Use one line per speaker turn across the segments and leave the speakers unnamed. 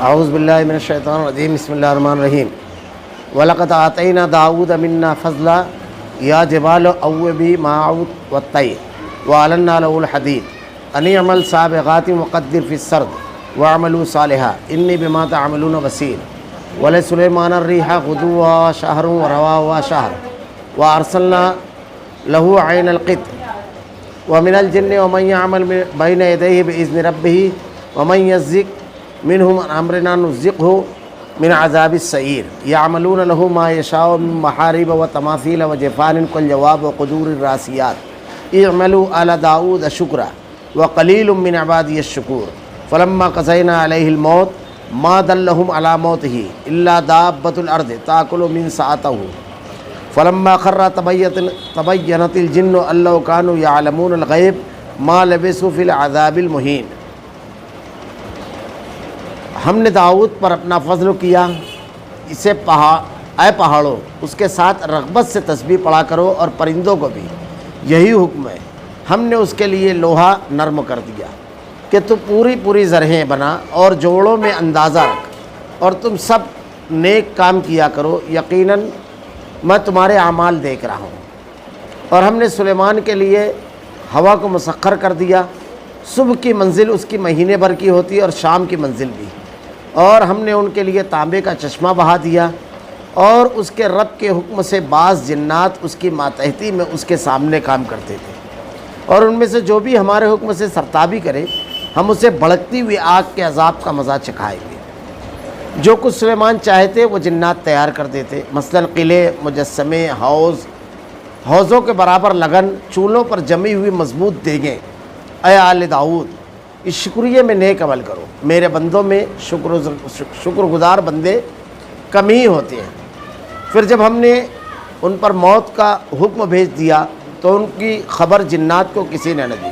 اعوذ باللہ من الشیطان الرجیم بسم اللہ الرحمن الرحیم وَلَقَدْ آتَيْنَا دَاوُودَ مِنَّا فَضْلًا يَا جِبَالُ أَوِّبِي مَعَهُ وَالطَّيْرَ وَأَلَنَّا لَهُ الْحَدِيدَ أَنِ اعْمَلْ سَابِغَاتٍ وَقَدِّرْ فِي السَّرْدِ وَاعْمَلُوا صَالِحًا إِنِّي بِمَا تَعْمَلُونَ بَصِيرٌ وَلِسُلَيْمَانَ الرِّيحَ غُدُوُّهَا شَهْرٌ وَرَوَاحُهَا شَهْرٌ وَأَرْسَلْنَا لَهُ عَيْنَ الْقِطْرِ وَمِنَ الْجِنِّ وَمَن يَعْمَلْ بَيْنَ يَدَيْهِ بِإِذْنِ رَبِّهِ وَمَن يَزِغْ منهم عن امرنا نزغه من عذاب السعير يعملون له ما يشاء من محارب وتماثيل وجفان كالجواب وقدور الراسيات اعملوا آل داود شكرا وقليل من عبادي الشكور فلما قضينا عليه الموت ما دلهم على موته الا دابة الارض تاكل من ساعته فلما خر تبينت الجن ان لو كانوا يعلمون الغيب ما لبثوا في العذاب المهين۔ ہم نے داؤد پر اپنا فضل کیا، اسے اے پہاڑوں اس کے ساتھ رغبت سے تسبیح پڑھا کرو، اور پرندوں کو بھی یہی حکم ہے۔ ہم نے اس کے لیے لوہا نرم کر دیا کہ تو پوری زرہیں بنا اور جوڑوں میں اندازہ رکھ، اور تم سب نیک کام کیا کرو، یقیناً میں تمہارے اعمال دیکھ رہا ہوں۔ اور ہم نے سلیمان کے لیے ہوا کو مسخر کر دیا، صبح کی منزل اس کی مہینے بھر کی ہوتی اور شام کی منزل بھی، اور ہم نے ان کے لیے تانبے کا چشمہ بہا دیا، اور اس کے رب کے حکم سے بعض جنات اس کی ماتحتی میں اس کے سامنے کام کرتے تھے، اور ان میں سے جو بھی ہمارے حکم سے سرتابی کرے ہم اسے بھڑکتی ہوئی آگ کے عذاب کا مزہ چکھائیں گے۔ جو کچھ سلیمان چاہتے وہ جنات تیار کر دیتے، مثلاً قلعے، مجسمے، حوضوں کے برابر لگن، چولہوں پر جمی ہوئی مضبوط دیگیں۔ اے آل داؤد، اس شکریہ میں نیک عمل کرو، میرے بندوں میں شکر گزار بندے کم ہی ہوتے ہیں۔ پھر جب ہم نے ان پر موت کا حکم بھیج دیا تو ان کی خبر جنات کو کسی نے نہ دی،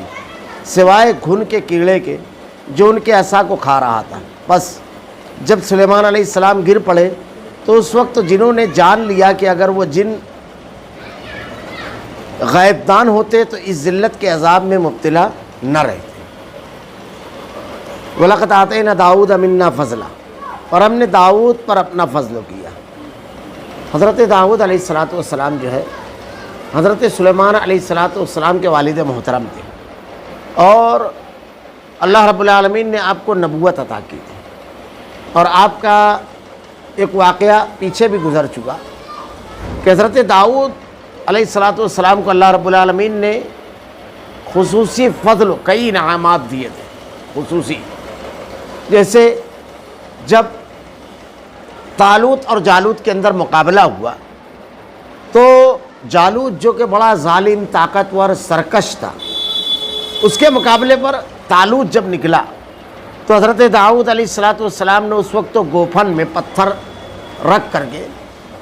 سوائے گھن کے کیڑے کے جو ان کے عصا کو کھا رہا تھا۔ بس جب سلیمان علیہ السلام گر پڑے تو اس وقت جنوں نے جان لیا کہ اگر وہ جن غائب دان ہوتے تو اس ذلت کے عذاب میں مبتلا نہ رہتے۔ وَلَقَدْ آتَيْنَا دَاوُودَ مِنَّا فَضْلًا، اور ہم نے داؤد پر اپنا فضل کیا۔ حضرت داؤد علیہ السلام جو ہے حضرت سلیمان علیہ السلام کے والد محترم تھے، اور اللہ رب العالمین نے آپ کو نبوت عطا کی تھی، اور آپ کا ایک واقعہ پیچھے بھی گزر چکا کہ حضرت داؤد علیہ السلام کو اللہ رب العالمین نے خصوصی فضل کئی انعامات دیے تھے خصوصی، جیسے جب طالوت اور جالوت کے اندر مقابلہ ہوا تو جالوت جو کہ بڑا ظالم، طاقتور، سرکش تھا، اس کے مقابلے پر طالوت جب نکلا تو حضرت داؤد علیہ السلام نے اس وقت تو گوفن میں پتھر رکھ کر کے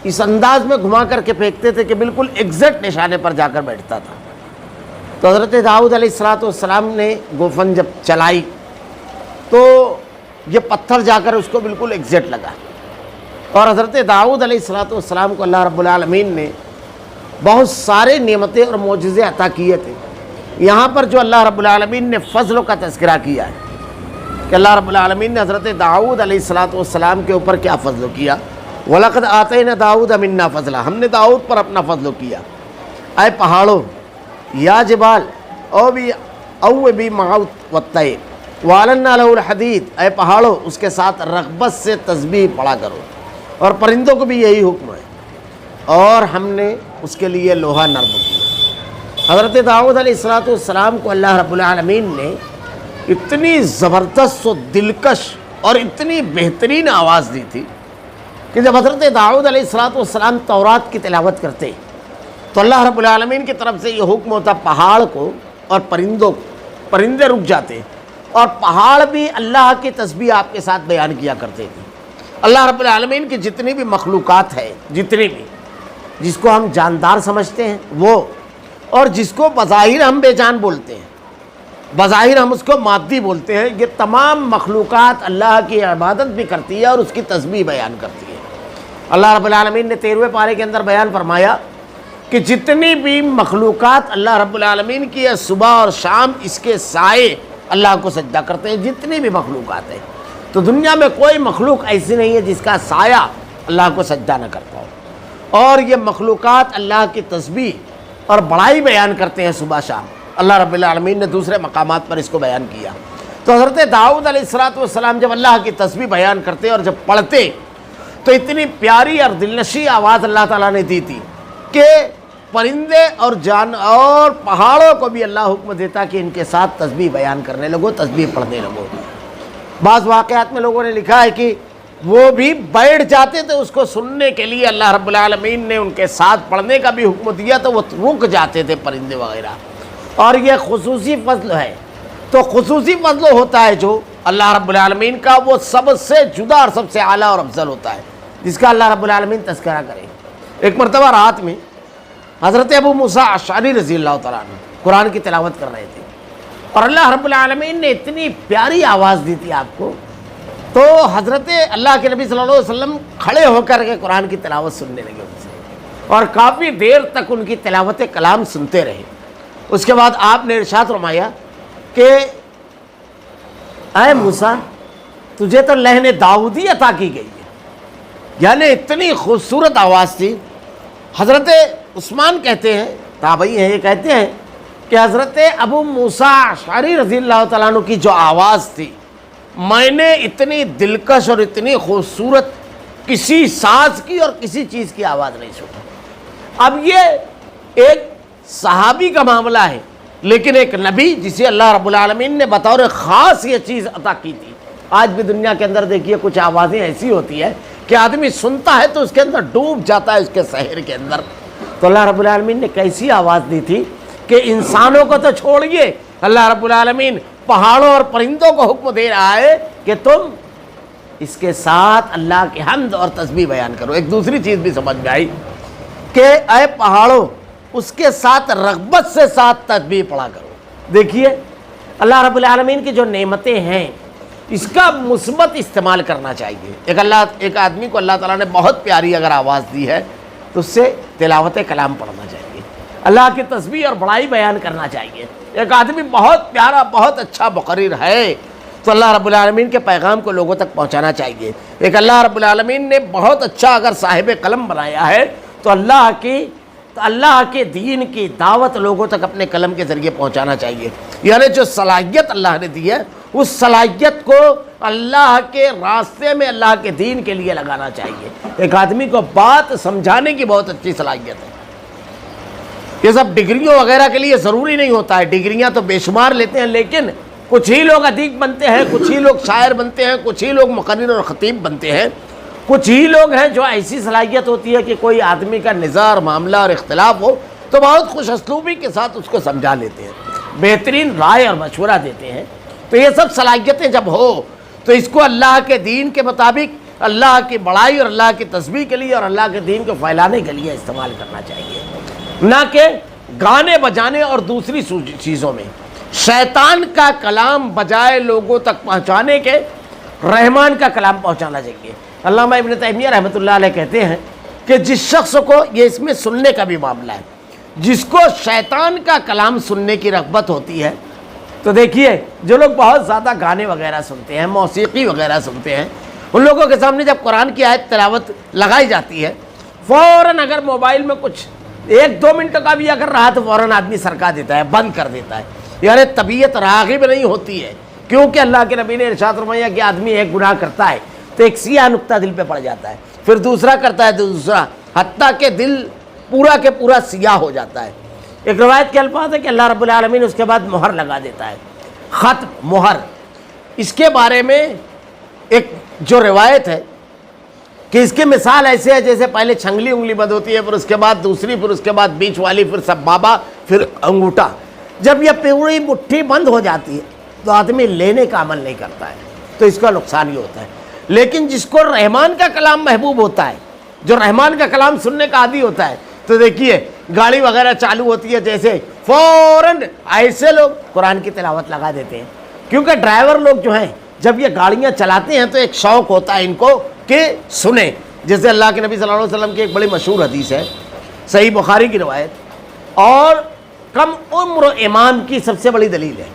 اس انداز میں گھما کر کے پھینکتے تھے کہ بالکل ایگزیکٹ نشانے پر جا کر بیٹھتا تھا۔ تو حضرت داؤد علیہ السلام نے گوفن جب چلائی تو یہ پتھر جا کر اس کو بالکل ایگزیکٹ لگا، اور حضرت داؤد علیہ السلام کو اللہ رب العالمین نے بہت سارے نعمتیں اور معجزے عطا کیے تھے۔ یہاں پر جو اللہ رب العالمین نے فضل کا تذکرہ کیا ہے کہ اللہ رب العالمین نے حضرت داؤد علیہ السلام کے اوپر کیا فضل کیا۔ وَلَقَدْ آتَيْنَا دَاوُودَ مِنَّا فَضْلًا، ہم نے داؤد پر اپنا فضل کیا۔ اے پہاڑوں، یا جبال اوّبی مَعَهُ وَالطَّيْرَ وَأَلَنَّا لَهُ الْحَدِيدَ، اے پہاڑوں اس کے ساتھ رغبت سے تسبیح پڑھا کرو، اور پرندوں کو بھی یہی حکم ہے، اور ہم نے اس کے لیے لوہا نرم کیا۔ حضرت داؤد علیہ السلام کو اللہ رب العالمین نے اتنی زبردست و دلکش اور اتنی بہترین آواز دی تھی کہ جب حضرت داؤد علیہ السلام تورات کی تلاوت کرتے تو اللہ رب العالمین کی طرف سے یہ حکم ہوتا پہاڑ کو اور پرندوں کو، پرندے رک جاتے اور پہاڑ بھی اللہ کی تسبیح آپ کے ساتھ بیان کیا کرتے تھے۔ اللہ رب العالمین کی جتنی بھی مخلوقات ہے، جتنی بھی جس کو ہم جاندار سمجھتے ہیں وہ، اور جس کو بظاہر ہم بے جان بولتے ہیں، بظاہر ہم اس کو مادی بولتے ہیں، یہ تمام مخلوقات اللہ کی عبادت بھی کرتی ہے اور اس کی تسبیح بیان کرتی ہے۔ اللہ رب العالمین نے 13ویں پارے کے اندر بیان فرمایا کہ جتنی بھی مخلوقات اللہ رب العالمین کی ہے، صبح اور شام اس کے سائے اللہ کو سجدہ کرتے ہیں، جتنی بھی مخلوقات ہیں۔ تو دنیا میں کوئی مخلوق ایسی نہیں ہے جس کا سایہ اللہ کو سجدہ نہ کرتا ہو، اور یہ مخلوقات اللہ کی تسبیح اور بڑائی بیان کرتے ہیں صبح شام۔ اللہ رب العالمین نے دوسرے مقامات پر اس کو بیان کیا۔ تو حضرت داؤد علیہ السلام جب اللہ کی تسبیح بیان کرتے اور جب پڑھتے تو اتنی پیاری اور دلنشیں آواز اللہ تعالیٰ نے دی تھی کہ پرندے اور پہاڑوں کو بھی اللہ حکم دیتا کہ ان کے ساتھ تسبیح بیان کرنے لگو، تسبیح پڑھنے لگو۔ بعض واقعات میں لوگوں نے لکھا ہے کہ وہ بھی بیٹھ جاتے تھے اس کو سننے کے لیے، اللہ رب العالمین نے ان کے ساتھ پڑھنے کا بھی حکم دیا تو وہ رک جاتے تھے پرندے وغیرہ۔ اور یہ خصوصی فضل ہے، تو خصوصی فضل ہوتا ہے جو اللہ رب العالمین کا، وہ سب سے جدا اور سب سے اعلیٰ اور افضل ہوتا ہے جس کا اللہ رب العالمین تذکرہ کرے۔ ایک مرتبہ رات میں حضرت ابو موسیٰ اشعری رضی اللہ تعالیٰ عنہ قرآن کی تلاوت کر رہے تھے، اور اللہ رب العالمین نے اتنی پیاری آواز دی تھی آپ کو، تو حضرت اللہ کے نبی صلی اللہ علیہ وسلم کھڑے ہو کر کے قرآن کی تلاوت سننے لگے ان سے، اور کافی دیر تک ان کی تلاوت کلام سنتے رہے۔ اس کے بعد آپ نے ارشاد فرمایا کہ اے موسیٰ، تجھے تو لہن داؤدی عطا کی گئی ہے، یعنی اتنی خوبصورت آواز تھی۔ حضرت عثمان کہتے ہیں، تابعی ہیں، یہ کہتے ہیں کہ حضرت ابو موسیٰ اشعری رضی اللہ تعالیٰ عنہ کی جو آواز تھی، میں نے اتنی دلکش اور اتنی خوبصورت کسی ساز کی اور کسی چیز کی آواز نہیں سنی۔ اب یہ ایک صحابی کا معاملہ ہے، لیکن ایک نبی جسے اللہ رب العالمین نے بطور خاص یہ چیز عطا کی تھی۔ آج بھی دنیا کے اندر دیکھیے کچھ آوازیں ایسی ہوتی ہے کہ آدمی سنتا ہے تو اس کے اندر ڈوب جاتا ہے، اس کے سحر کے اندر۔ تو اللہ رب العالمین نے کیسی آواز دی تھی کہ انسانوں کو تو چھوڑیے، اللہ رب العالمین پہاڑوں اور پرندوں کو حکم دے رہا ہے کہ تم اس کے ساتھ اللہ کی حمد اور تسبیح بیان کرو۔ ایک دوسری چیز بھی سمجھ میں آئی کہ اے پہاڑوں، اس کے ساتھ رغبت سے ساتھ تسبیح پڑھا کرو۔ دیکھیے اللہ رب العالمین کی جو نعمتیں ہیں اس کا مثبت استعمال کرنا چاہیے۔ ایک آدمی کو اللہ تعالیٰ نے بہت پیاری اگر آواز دی ہے تو اس سے تلاوت کلام پڑھنا چاہیے، اللہ کی تسبیح اور بڑائی بیان کرنا چاہیے۔ ایک آدمی بہت پیارا، بہت اچھا مقرر ہے تو اللہ رب العالمین کے پیغام کو لوگوں تک پہنچانا چاہیے۔ ایک اللہ رب العالمین نے بہت اچھا اگر صاحب قلم بنایا ہے تو اللہ کے دین کی دعوت لوگوں تک اپنے قلم کے ذریعے پہنچانا چاہیے۔ یعنی جو صلاحیت اللہ نے دی ہے اس صلاحیت کو اللہ کے راستے میں، اللہ کے دین کے لیے لگانا چاہیے۔ ایک آدمی کو بات سمجھانے کی بہت اچھی صلاحیت ہے۔ یہ سب ڈگریوں وغیرہ کے لیے ضروری نہیں ہوتا ہے، ڈگریاں تو بے شمار لیتے ہیں، لیکن کچھ ہی لوگ ادیب بنتے ہیں، کچھ ہی لوگ شاعر بنتے ہیں، کچھ ہی لوگ مقرر اور خطیب بنتے ہیں، کچھ ہی لوگ ہیں جو ایسی صلاحیت ہوتی ہے کہ کوئی آدمی کا نظر، معاملہ اور اختلاف ہو تو بہت خوش اسلوبی کے ساتھ اس کو سمجھا لیتے ہیں، بہترین رائے اور مشورہ دیتے ہیں۔ تو یہ سب صلاحیتیں جب ہو تو اس کو اللہ کے دین کے مطابق، اللہ کی بڑائی اور اللہ کی تسبیح کے لیے اور اللہ کے دین کو پھیلانے کے لیے استعمال کرنا چاہیے، نہ کہ گانے بجانے اور دوسری چیزوں میں۔ شیطان کا کلام بجائے لوگوں تک پہنچانے کے رحمان کا کلام پہنچانا چاہیے۔ علامہ ابن تیمیہ رحمۃ اللہ علیہ کہتے ہیں کہ جس شخص کو، یہ اس میں سننے کا بھی معاملہ ہے، جس کو شیطان کا کلام سننے کی رغبت ہوتی ہے، تو دیکھیے جو لوگ بہت زیادہ گانے وغیرہ سنتے ہیں، موسیقی وغیرہ سنتے ہیں، ان لوگوں کے سامنے جب قرآن کی آیت تلاوت لگائی جاتی ہے، فوراً اگر موبائل میں کچھ 1-2 منٹ کا بھی اگر رہا تو فوراً آدمی سرکا دیتا ہے، بند کر دیتا ہے۔ یعنی طبیعت راغب نہیں ہوتی ہے، کیونکہ اللہ کے نبی نے ارشاد فرمایا کہ آدمی ایک گناہ کرتا ہے تو ایک سیاہ نقطہ دل پہ پڑ جاتا ہے، پھر دوسرا کرتا ہے تو دوسرا، حتیٰ کہ دل پورا کے پورا سیاہ ہو جاتا ہے۔ ایک روایت کے الفاظ ہے کہ اللہ رب العالمین اس کے بعد مہر لگا دیتا ہے، ختم، مہر۔ اس کے بارے میں ایک جو روایت ہے کہ اس کی مثال ایسے ہے جیسے پہلے چھنگلی انگلی بند ہوتی ہے، پھر اس کے بعد دوسری، پھر اس کے بعد بیچ والی، پھر سبابہ، پھر انگوٹھا۔ جب یہ پوری مٹھی بند ہو جاتی ہے تو آدمی لینے کا عمل نہیں کرتا ہے، تو اس کا نقصان ہی ہوتا ہے۔ لیکن جس کو رحمان کا کلام محبوب ہوتا ہے، جو رحمان کا کلام سننے کا عادی ہوتا ہے، تو دیکھیے گاڑی وغیرہ چالو ہوتی ہے جیسے فوراً ایسے لوگ قرآن کی تلاوت لگا دیتے ہیں، کیونکہ ڈرائیور لوگ جو ہیں جب یہ گاڑیاں چلاتے ہیں تو ایک شوق ہوتا ہے ان کو کہ سنیں۔ جیسے اللہ کے نبی صلی اللہ علیہ وسلم کی ایک بڑی مشہور حدیث ہے، صحیح بخاری کی روایت، اور کم عمر امام کی سب سے بڑی دلیل ہے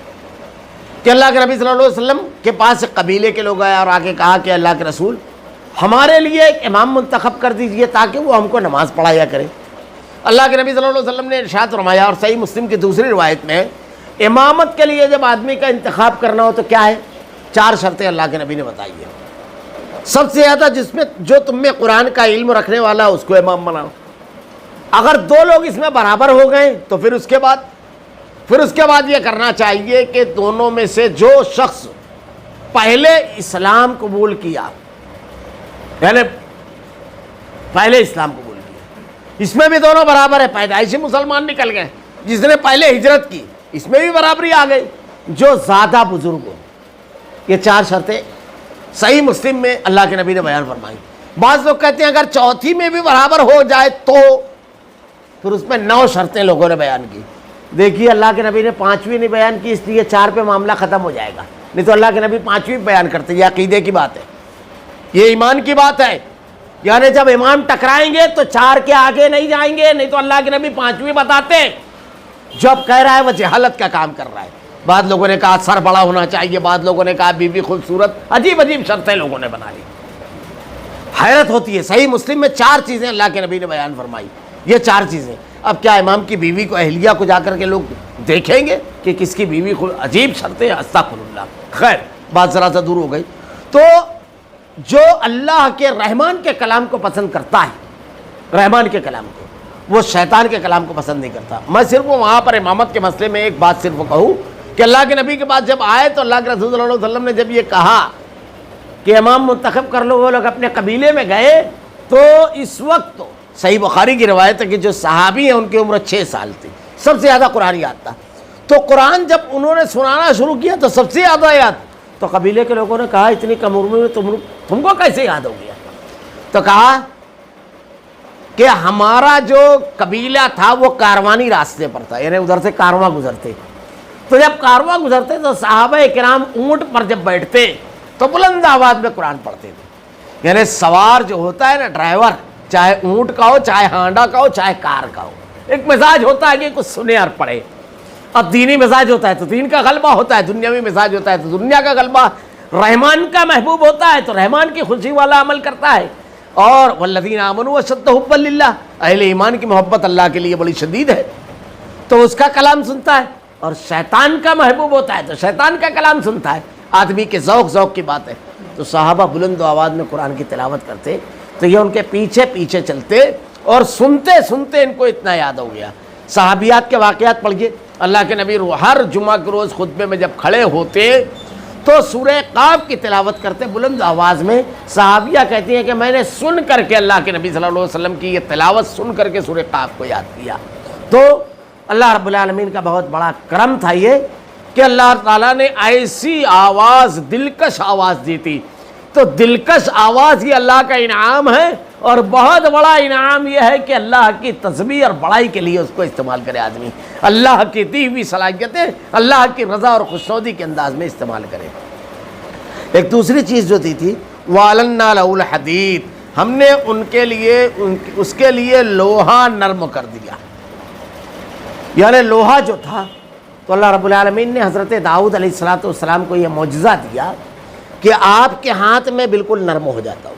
کہ اللہ کے نبی صلی اللہ علیہ وسلم کے پاس ایک قبیلے کے لوگ آئے اور آ کے کہا کہ اللہ کے رسول ہمارے لیے ایک امام منتخب کر دیجئے تاکہ وہ ہم کو نماز پڑھایا کرے۔ اللہ کے نبی صلی اللہ علیہ وسلم نے ارشاد فرمایا، اور صحیح مسلم کی دوسری روایت میں، امامت کے لیے جب آدمی کا انتخاب کرنا ہو تو کیا ہے؟ 4 شرطیں اللہ کے نبی نے بتائی ہیں۔ سب سے زیادہ جو تم میں قرآن کا علم رکھنے والا اس کو امام بناؤ۔ اگر 2 لوگ اس میں برابر ہو گئے تو پھر اس کے بعد یہ کرنا چاہیے کہ دونوں میں سے جو شخص پہلے اسلام قبول کیا، پہلے اسلام قبول کیا، اس میں بھی دونوں برابر ہے، پیدائشی مسلمان نکل گئے، جس نے پہلے ہجرت کی اس میں بھی برابری آ گئی، جو زیادہ بزرگ ہو۔ یہ 4 شرطیں صحیح مسلم میں اللہ کے نبی نے بیان فرمائی۔ بعض لوگ کہتے ہیں اگر چوتھی میں بھی برابر ہو جائے تو پھر اس میں 9 شرطیں لوگوں نے بیان کی۔ دیکھیے اللہ کے نبی نے 5ویں نہیں بیان کی، اس لیے 4 پہ معاملہ ختم ہو جائے گا، نہیں تو اللہ کے نبی 5ویں بیان کرتے۔ یہ عقیدے کی بات ہے، یہ ایمان کی بات ہے، یعنی جب امام ٹکرائیں گے تو 4 کے آگے نہیں جائیں گے، نہیں تو اللہ کے نبی 5ویں بتاتے۔ جو اب کہہ رہا ہے وہ جہالت کا کام کر رہا ہے۔ بعض لوگوں نے کہا سر بڑا ہونا چاہیے، بعض لوگوں نے کہا بیوی خوبصورت، عجیب عجیب شرطیں لوگوں نے بنا لی۔ حیرت ہوتی ہے، صحیح مسلم میں 4 چیزیں اللہ کے نبی نے بیان فرمائی، یہ 4 چیزیں۔ اب کیا امام کی بیوی کو، اہلیہ کو جا کر کے لوگ دیکھیں گے کہ کس کی بیوی عجیب شرطیں، استغفر اللہ۔ خیر بات ذرا سا دور ہو گئی۔ تو جو اللہ کے رحمان کے کلام کو پسند کرتا ہے، رحمان کے کلام کو، وہ شیطان کے کلام کو پسند نہیں کرتا۔ میں صرف وہاں پر امامت کے مسئلے میں ایک بات صرف کہوں کہ اللہ کے نبی کے بعد جب آئے تو اللہ کے رسول صلی اللہ علیہ وسلم نے جب یہ کہا کہ امام منتخب کر لو، وہ لوگ اپنے قبیلے میں گئے تو اس وقت تو صحیح بخاری کی روایت ہے کہ جو صحابی ہیں ان کی عمر 6 سال تھی، سب سے زیادہ قرآن یاد تھا۔ تو قرآن جب انہوں نے سنانا شروع کیا تو سب سے زیادہ یاد، تو قبیلے کے لوگوں نے کہا اتنی کم عمر میں تم کو کیسے یاد ہو گیا؟ تو کہا کہ ہمارا جو قبیلہ تھا وہ کاروانی راستے پر تھا، یعنی ادھر سے کارواں گزرتے، تو جب کارواں گزرتے تو صحابہ کرام اونٹ پر جب بیٹھتے تو بلند آواز میں قرآن پڑھتے تھے۔ یعنی سوار جو ہوتا ہے نا، ڈرائیور، چاہے اونٹ کا ہو، چاہے ہانڈا کا ہو، چاہے کار کا ہو، ایک مزاج ہوتا ہے کہ کچھ سنے اور پڑھے۔ اب دینی مزاج ہوتا ہے تو دین کا غلبہ ہوتا ہے، دنیاوی مزاج ہوتا ہے تو دنیا کا غلبہ، رحمان کا محبوب ہوتا ہے تو رحمان کی خوشی والا عمل کرتا ہے۔ اور والذین آمنوا اشد حبا للہ، اہل ایمان کی محبت اللہ کے لیے بڑی شدید ہے، تو اس کا کلام سنتا ہے۔ اور شیطان کا محبوب ہوتا ہے تو شیطان کا کلام سنتا ہے۔ آدمی کے ذوق کی بات ہے۔ تو صحابہ بلند آواز میں قرآن کی تلاوت کرتے تو یہ ان کے پیچھے پیچھے چلتے، اور سنتے سنتے ان کو اتنا یاد ہو گیا۔ صحابیات کے واقعات پڑھیے، اللہ کے نبی ہر جمعہ کے روز خطبے میں جب کھڑے ہوتے تو سورہ قاف کی تلاوت کرتے بلند آواز میں۔ صحابیہ کہتی ہیں کہ میں نے سن کر کے اللہ کے نبی صلی اللہ علیہ وسلم کی یہ تلاوت سن کر کے سورہ قاف کو یاد کیا۔ تو اللہ رب العالمین کا بہت بڑا کرم تھا یہ کہ اللہ تعالیٰ نے ایسی آواز، دلکش آواز دی تھی۔ تو دلکش آواز یہ اللہ کا انعام ہے، اور بہت بڑا انعام یہ ہے کہ اللہ کی تسبیح اور بڑائی کے لیے اس کو استعمال کرے آدمی، اللہ کی دی ہوئی صلاحیتیں اللہ کی رضا اور خوشنودی کے انداز میں استعمال کرے۔ ایک دوسری چیز جو دی تھی، وَعَلَنَّا لَهُ الْحَدِيدَ، ہم نے ان کے لیے اس کے لیے لوہا نرم کر دیا، یعنی لوہا جو تھا۔ تو اللہ رب العالمین نے حضرت داؤد علیہ السلام کو یہ معجزہ دیا کہ آپ کے ہاتھ میں بالکل نرم ہو جاتا ہو۔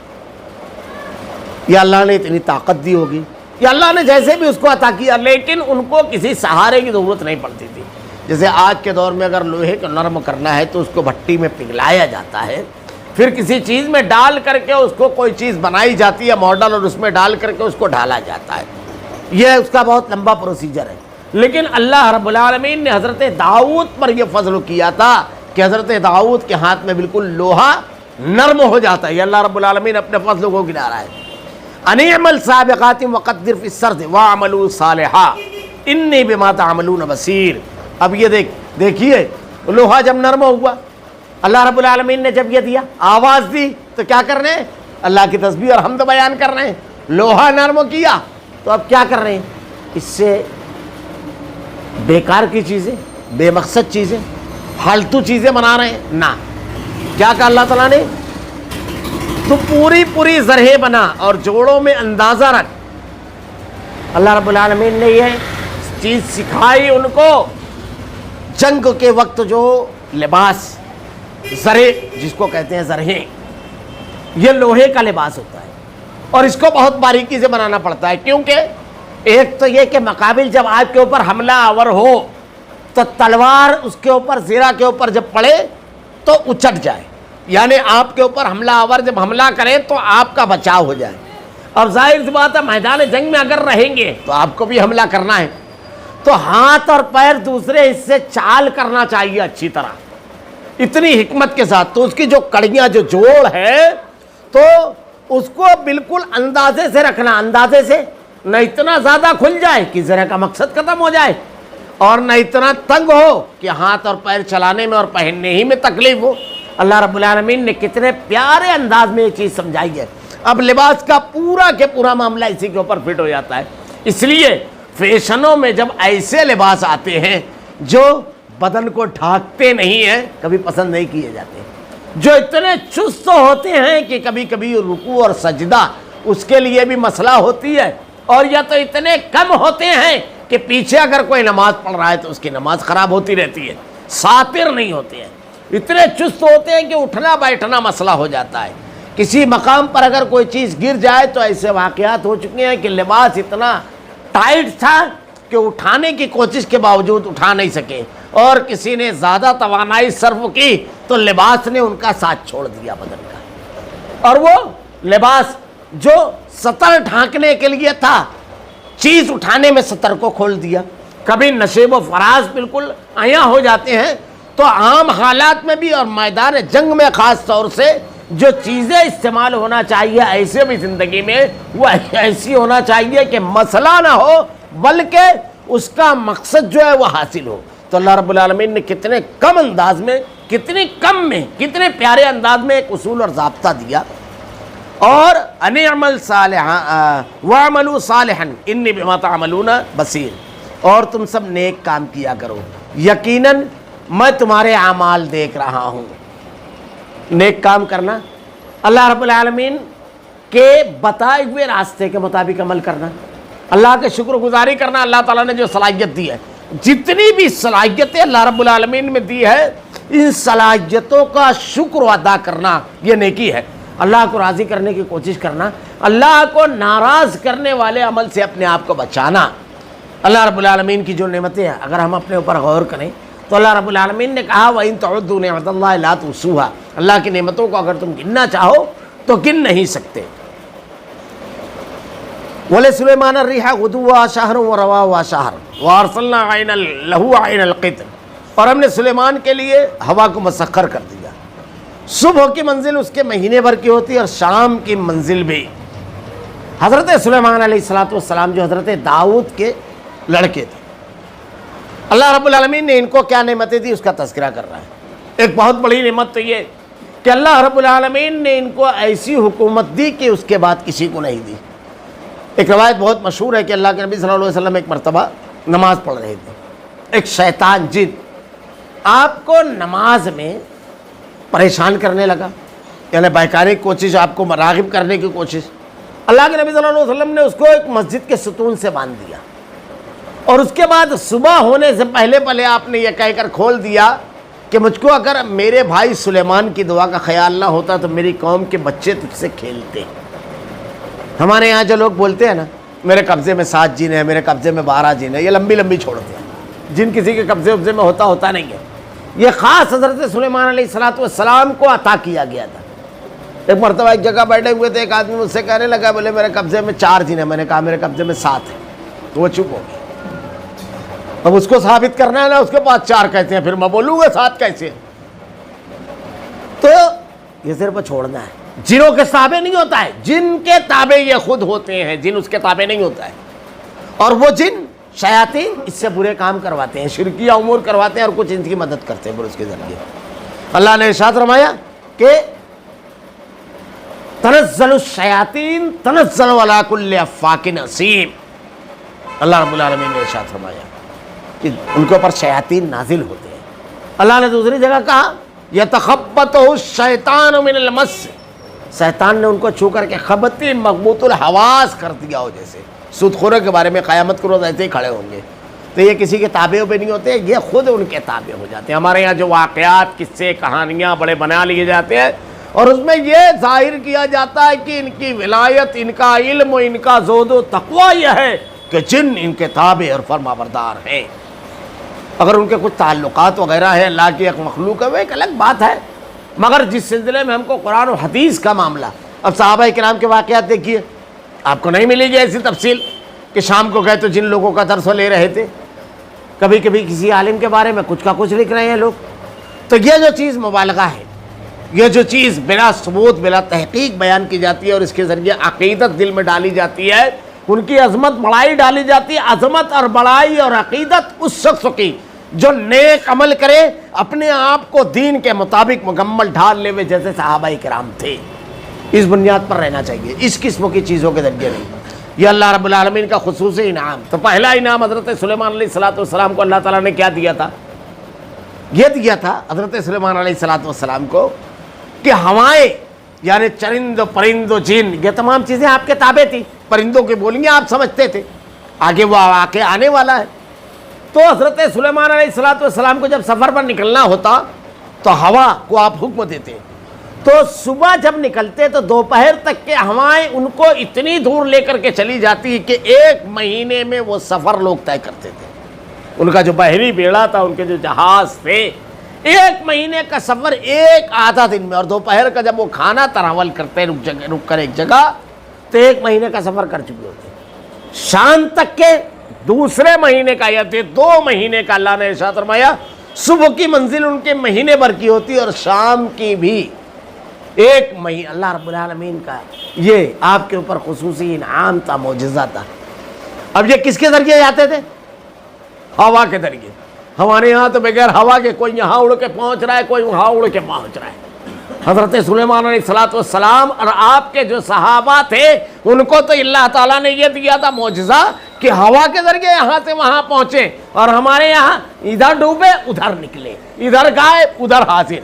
یا اللہ نے اتنی طاقت دی ہوگی، یا اللہ نے جیسے بھی اس کو عطا کیا، لیکن ان کو کسی سہارے کی ضرورت نہیں پڑتی تھی۔ جیسے آج کے دور میں اگر لوہے کو نرم کرنا ہے تو اس کو بھٹی میں پگھلایا جاتا ہے، پھر کسی چیز میں ڈال کر کے اس کو کوئی چیز بنائی جاتی ہے ماڈل، اور اس میں ڈال کر کے اس کو ڈھالا جاتا ہے۔ یہ اس کا بہت لمبا پروسیجر ہے۔ لیکن اللہ رب العالمین نے حضرت داؤد پر یہ فضل کیا تھا کہ حضرت داؤد کے ہاتھ میں بالکل لوہا نرم ہو جاتا ہے۔ یہ اللہ رب العالمین اپنے فضل کو گنا رہا ہے۔ ان اعمل سابقات وقدر فی السرد واعملوا صالحا انی بما تعملون بصیر۔ اب یہ دیکھیے لوہا جب نرم ہوا، اللہ رب العالمین نے جب یہ دیا، آواز دی، تو کیا کر رہے ہیں؟ اللہ کی تسبیح اور حمد بیان کر رہے ہیں۔ لوہا نرم کیا تو اب کیا کر رہے ہیں؟ اس سے بیکار کی چیزیں، بے مقصد چیزیں، فالتو چیزیں بنا رہے ہیں نہ۔ کیا کہا اللہ تعالیٰ نے؟ تو پوری زرہیں بنا اور جوڑوں میں اندازہ رکھ۔ اللہ رب العالمین نے یہ چیز سکھائی ان کو۔ جنگ کے وقت جو لباس زرے جس کو کہتے ہیں زرہیں، یہ لوہے کا لباس ہوتا ہے اور اس کو بہت باریکی سے بنانا پڑتا ہے، کیونکہ ایک تو یہ کہ مقابل جب آپ کے اوپر حملہ آور ہو تو تلوار اس کے اوپر زرہ کے اوپر جب پڑے تو اچٹ جائے، یعنی آپ کے اوپر حملہ آور جب حملہ کرے تو آپ کا بچاؤ ہو جائے. اور ظاہر سی بات ہے میدان جنگ میں اگر رہیں گے تو آپ کو بھی حملہ کرنا ہے، تو ہاتھ اور پیر دوسرے حصے چال کرنا چاہیے اچھی طرح، اتنی حکمت کے ساتھ. تو اس کی جو کڑیاں جو جوڑ ہے تو اس کو بالکل اندازے سے رکھنا، اندازے سے، نہ اتنا زیادہ کھل جائے کہ زرہ کا مقصد ختم ہو جائے اور نہ اتنا تنگ ہو کہ ہاتھ اور پیر چلانے میں اور پہننے ہی میں تکلیف ہو. اللہ رب العالمین نے کتنے پیارے انداز میں یہ چیز سمجھائی ہے. اب لباس کا پورا کے پورا معاملہ اسی کے اوپر فٹ ہو جاتا ہے. اس لیے فیشنوں میں جب ایسے لباس آتے ہیں جو بدن کو ڈھانکتے نہیں ہیں کبھی پسند نہیں کیے جاتے، جو اتنے چست ہوتے ہیں کہ کبھی کبھی رکوع اور سجدہ اس کے لیے بھی مسئلہ ہوتی ہے، اور یا تو اتنے کم ہوتے ہیں کہ پیچھے اگر کوئی نماز پڑھ رہا ہے تو اس کی نماز خراب ہوتی رہتی ہے، ساتر نہیں ہوتے ہیں، اتنے چست ہوتے ہیں کہ اٹھنا بیٹھنا مسئلہ ہو جاتا ہے. کسی مقام پر اگر کوئی چیز گر جائے تو ایسے واقعات ہو چکے ہیں کہ لباس اتنا ٹائٹ تھا کہ اٹھانے کی کوشش کے باوجود اٹھا نہیں سکے، اور کسی نے زیادہ توانائی صرف کی تو لباس نے ان کا ساتھ چھوڑ دیا بدن کا. اور وہ لباس جو سطر ڈھانکنے کے لیے تھا چیز اٹھانے میں سطر کو کھول دیا. کبھی نشیب و فراز بالکل عیاں ہو جاتے ہیں تو عام حالات میں بھی اور میدان جنگ میں خاص طور سے جو چیزیں استعمال ہونا چاہیے ایسے بھی زندگی میں وہ ایسی ہونا چاہیے کہ مسئلہ نہ ہو بلکہ اس کا مقصد جو ہے وہ حاصل ہو. تو اللہ رب العالمین نے کتنے کم انداز میں، کتنے کم میں، کتنے پیارے انداز میں ایک اصول اور ضابطہ دیا. اور ان اعمل صالحا واعملوا صالحا انی بما تعملون بصیر، اور تم سب نیک کام کیا کرو، یقیناً میں تمہارے اعمال دیکھ رہا ہوں. نیک کام کرنا، اللہ رب العالمین کے بتائے ہوئے راستے کے مطابق عمل کرنا، اللہ کے شکر گزاری کرنا. اللہ تعالیٰ نے جو صلاحیت دی ہے، جتنی بھی صلاحیتیں اللہ رب العالمین میں دی ہے، ان صلاحیتوں کا شکر ادا کرنا یہ نیکی ہے. اللہ کو راضی کرنے کی کوشش کرنا، اللہ کو ناراض کرنے والے عمل سے اپنے آپ کو بچانا. اللہ رب العالمین کی جو نعمتیں ہیں اگر ہم اپنے اوپر غور کریں تو اللہ رب العالمین نے کہا وَإِن تَعُدُّوا نِعْمَتَ اللَّهِ لَا تُحْصُوهَا، اللہ کی نعمتوں کو اگر تم گننا چاہو تو گن نہیں سکتے. وَلِسُلَيْمَانَ الرِّيحَ غُدُوُّهَا شَهْرٌ وَرَوَاحُهَا شَهْرٌ وَأَرْسَلْنَا لَهُ عَيْنَ الْقِطْرِ، اور ہم نے سلیمان کے لیے ہوا کو مسخر کر دیا. صبح کی منزل اس کے مہینے بھر کی ہوتی ہے اور شام کی منزل بھی. حضرت سلیمان علیہ السلام جو حضرت داؤد کے لڑکے تھے، اللہ رب العالمین نے ان کو کیا نعمتیں دی اس کا تذکرہ کر رہا ہے. ایک بہت بڑی نعمت تو یہ کہ اللہ رب العالمین نے ان کو ایسی حکومت دی کہ اس کے بعد کسی کو نہیں دی. ایک روایت بہت مشہور ہے کہ اللہ کے نبی صلی اللہ علیہ وسلم ایک مرتبہ نماز پڑھ رہے تھے، ایک شیطان جن آپ کو نماز میں پریشان کرنے لگا، یعنی بیکاری کی کوشش، آپ کو راغب کرنے کی کوشش. اللہ کے نبی صلی اللہ علیہ وسلم نے اس کو ایک مسجد کے ستون سے باندھ دیا، اور اس کے بعد صبح ہونے سے پہلے پہلے آپ نے یہ کہہ کر کھول دیا کہ مجھ کو اگر میرے بھائی سلیمان کی دعا کا خیال نہ ہوتا تو میری قوم کے بچے تجھ سے کھیلتے. ہمارے یہاں جو لوگ بولتے ہیں نا میرے قبضے میں 7 جن ہیں، میرے قبضے میں 12 جن ہیں، یہ لمبی لمبی چھوڑتے ہیں. جن کسی کے قبضے میں ہوتا نہیں ہے. یہ خاص حضرت سلیمان علیہ السلام کو عطا کیا گیا تھا. ایک مرتبہ ایک جگہ بیٹھے ہوئے تھے، ایک آدمی مجھ سے کہنے لگا بولے میرے قبضے میں 4 جن ہیں. میں نے کہا میرے قبضے میں 7 ہیں. تو وہ چپ ہو گیا. اب اس کو ثابت کرنا ہے نا، اس کے پاس 4 کہتے ہیں، پھر میں بولوں گا 7 کیسے. تو یہ صرف چھوڑنا ہے. جنوں کے تابع نہیں ہوتا ہے، جن کے تابع یہ خود ہوتے ہیں، جن اس کے تابع نہیں ہوتا ہے. اور وہ جن شیاطین اس سے برے کام کرواتے ہیں، شرکیہ امور کرواتے ہیں اور کچھ ان کی مدد کرتے ہیں پھر اس کے ذریعے. اللہ نے ارشاد فرمایا کہ تنزل الشیاطین تنزل علی کل افاک اثیم. اللہ رب العالمین نے ارشاد فرمایا کہ ان کے اوپر شیاطین نازل ہوتے ہیں. اللہ نے دوسری جگہ کہا یتخبطہ الشیطان من المس، شیطان نے ان کو چھو کر کے خبطی مغبوط الحواس کر دیا ہو، جیسے سود خوروں کے بارے میں قیامت کو روز ایسے ہی کھڑے ہوں گے. تو یہ کسی کے تابع پہ نہیں ہوتے، یہ خود ان کے تابع ہو جاتے ہیں۔ ہمارے یہاں جو واقعات، قصے، کہانیاں بڑے بنا لیے جاتے ہیں اور اس میں یہ ظاہر کیا جاتا ہے کہ ان کی ولایت، ان کا علم و ان کا زہد و تقویٰ یہ ہے کہ جن ان کے تابع اور فرما بردار ہیں۔ اگر ان کے کچھ تعلقات وغیرہ ہے، اللہ کی ایک مخلوق ہے، وہ ایک الگ بات ہے، مگر جس سلسلے میں ہم کو قرآن و حدیث کا معاملہ، اب صحابہ کرام کے واقعات دیکھیے، آپ کو نہیں ملے گی ایسی تفصیل کہ شام کو گئے تو جن لوگوں کا درس لے رہے تھے، کبھی کبھی کسی عالم کے بارے میں کچھ کا کچھ لکھ رہے ہیں لوگ۔ تو یہ جو چیز مبالغہ ہے، یہ جو چیز بلا ثبوت بلا تحقیق بیان کی جاتی ہے اور اس کے ذریعے عقیدت دل میں ڈالی جاتی ہے، ان کی عظمت بڑائی ڈالی جاتی ہے۔ عظمت اور بڑائی اور عقیدت اس شخص کی جو نیک عمل کرے، اپنے آپ کو دین کے مطابق مکمل ڈھال لے ہوئے جیسے صحابہ کرام تھے، اس بنیاد پر رہنا چاہیے، اس قسم کی چیزوں کے ذریعے نہیں۔ یہ اللہ رب العالمین کا خصوصی انعام۔ تو پہلا انعام حضرت سلیمان علیہ السلام کو اللہ تعالیٰ نے کیا دیا تھا؟ یہ دیا تھا حضرت سلیمان علیہ السلام کو کہ ہوائیں، یعنی چرند و پرند و جن، یہ تمام چیزیں آپ کے تابع تھی۔ پرندوں کی بولیاں آپ سمجھتے تھے، آگے وہ واقعہ آنے والا ہے۔ تو حضرت سلیمان علیہ السلام کو جب سفر پر نکلنا ہوتا تو ہوا کو آپ حکم دیتے، تو صبح جب نکلتے تو دوپہر تک کے ہوائیں ان کو اتنی دور لے کر کے چلی جاتی کہ 1 مہینے میں وہ سفر لوگ طے کرتے تھے۔ ان کا جو بحری بیڑا تھا، ان کے جو جہاز تھے، 1 مہینے کا سفر 1 آدھا دن میں، اور دوپہر کا جب وہ کھانا تناول کرتے رک کر ایک جگہ، تو 1 مہینے کا سفر کر چکے ہوتے۔ شام تک کے دوسرے مہینے کا یا 2 مہینے کا اللہ نے ارشاد فرمایا صبح کی منزل ان کے مہینے بھر کی ہوتی اور شام کی بھی 1 مہینے۔ اللہ رب العالمین کا یہ آپ کے اوپر خصوصی انعام تھا، معجزہ تھا۔ اب یہ کس کے ذریعے آتے تھے؟ ہوا کے ذریعے۔ ہمارے یہاں تو بغیر ہوا کے کوئی یہاں اڑ کے پہنچ رہا ہے، کوئی وہاں اڑ کے پہنچ رہا ہے۔ حضرت سلیمان علیہ السلام اور آپ کے جو صحابہ تھے، ان کو تو اللہ تعالیٰ نے یہ دیا تھا معجزہ کہ ہوا کے ذریعے یہاں سے وہاں پہنچے، اور ہمارے یہاں ادھر ڈوبے ادھر نکلے، ادھر گائے ادھر حاضر۔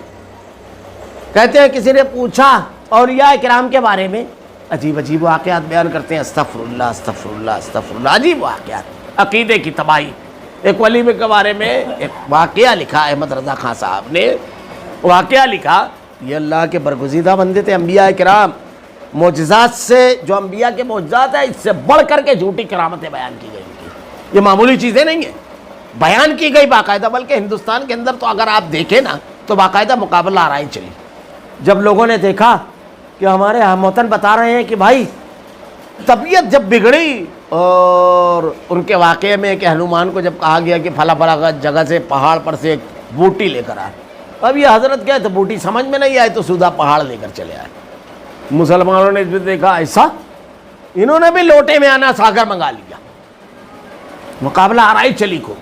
کہتے ہیں کسی نے پوچھا اولیاء کرام کے بارے میں، عجیب عجیب واقعات بیان کرتے ہیں، استغفر اللہ استغفر اللہ استغفر اللہ، عجیب واقعات، عقیدے کی تباہی۔ ایک ولی کے بارے میں ایک واقعہ لکھا احمد رضا خان صاحب نے، واقعہ لکھا، یہ اللہ کے برگزیدہ بندے تھے انبیاء کرام، معجزات سے، جو انبیاء کے معجزات ہیں اس سے بڑھ کر کے جھوٹی کرامتیں بیان کی گئی تھی۔ یہ معمولی چیزیں نہیں ہیں، بیان کی گئی باقاعدہ، بلکہ ہندوستان کے اندر تو اگر آپ دیکھیں نا تو باقاعدہ مقابلہ آرائی چلی۔ جب لوگوں نے دیکھا کہ ہمارے ہم وطن بتا رہے ہیں کہ بھائی طبیعت جب بگڑی، اور ان کے واقعے میں کہ ہنومان کو جب کہا گیا کہ فلاں فلاں جگہ سے پہاڑ پر سے ایک بوٹی لے کر آئے، اب یہ حضرت گئے تو بوٹی سمجھ میں نہیں آئے تو سودھا پہاڑ لے کر چلے آئے۔ مسلمانوں نے بھی دیکھا ایسا، انہوں نے بھی لوٹے میں آنا ساگر منگا لیا، مقابلہ آرائی چلی کو،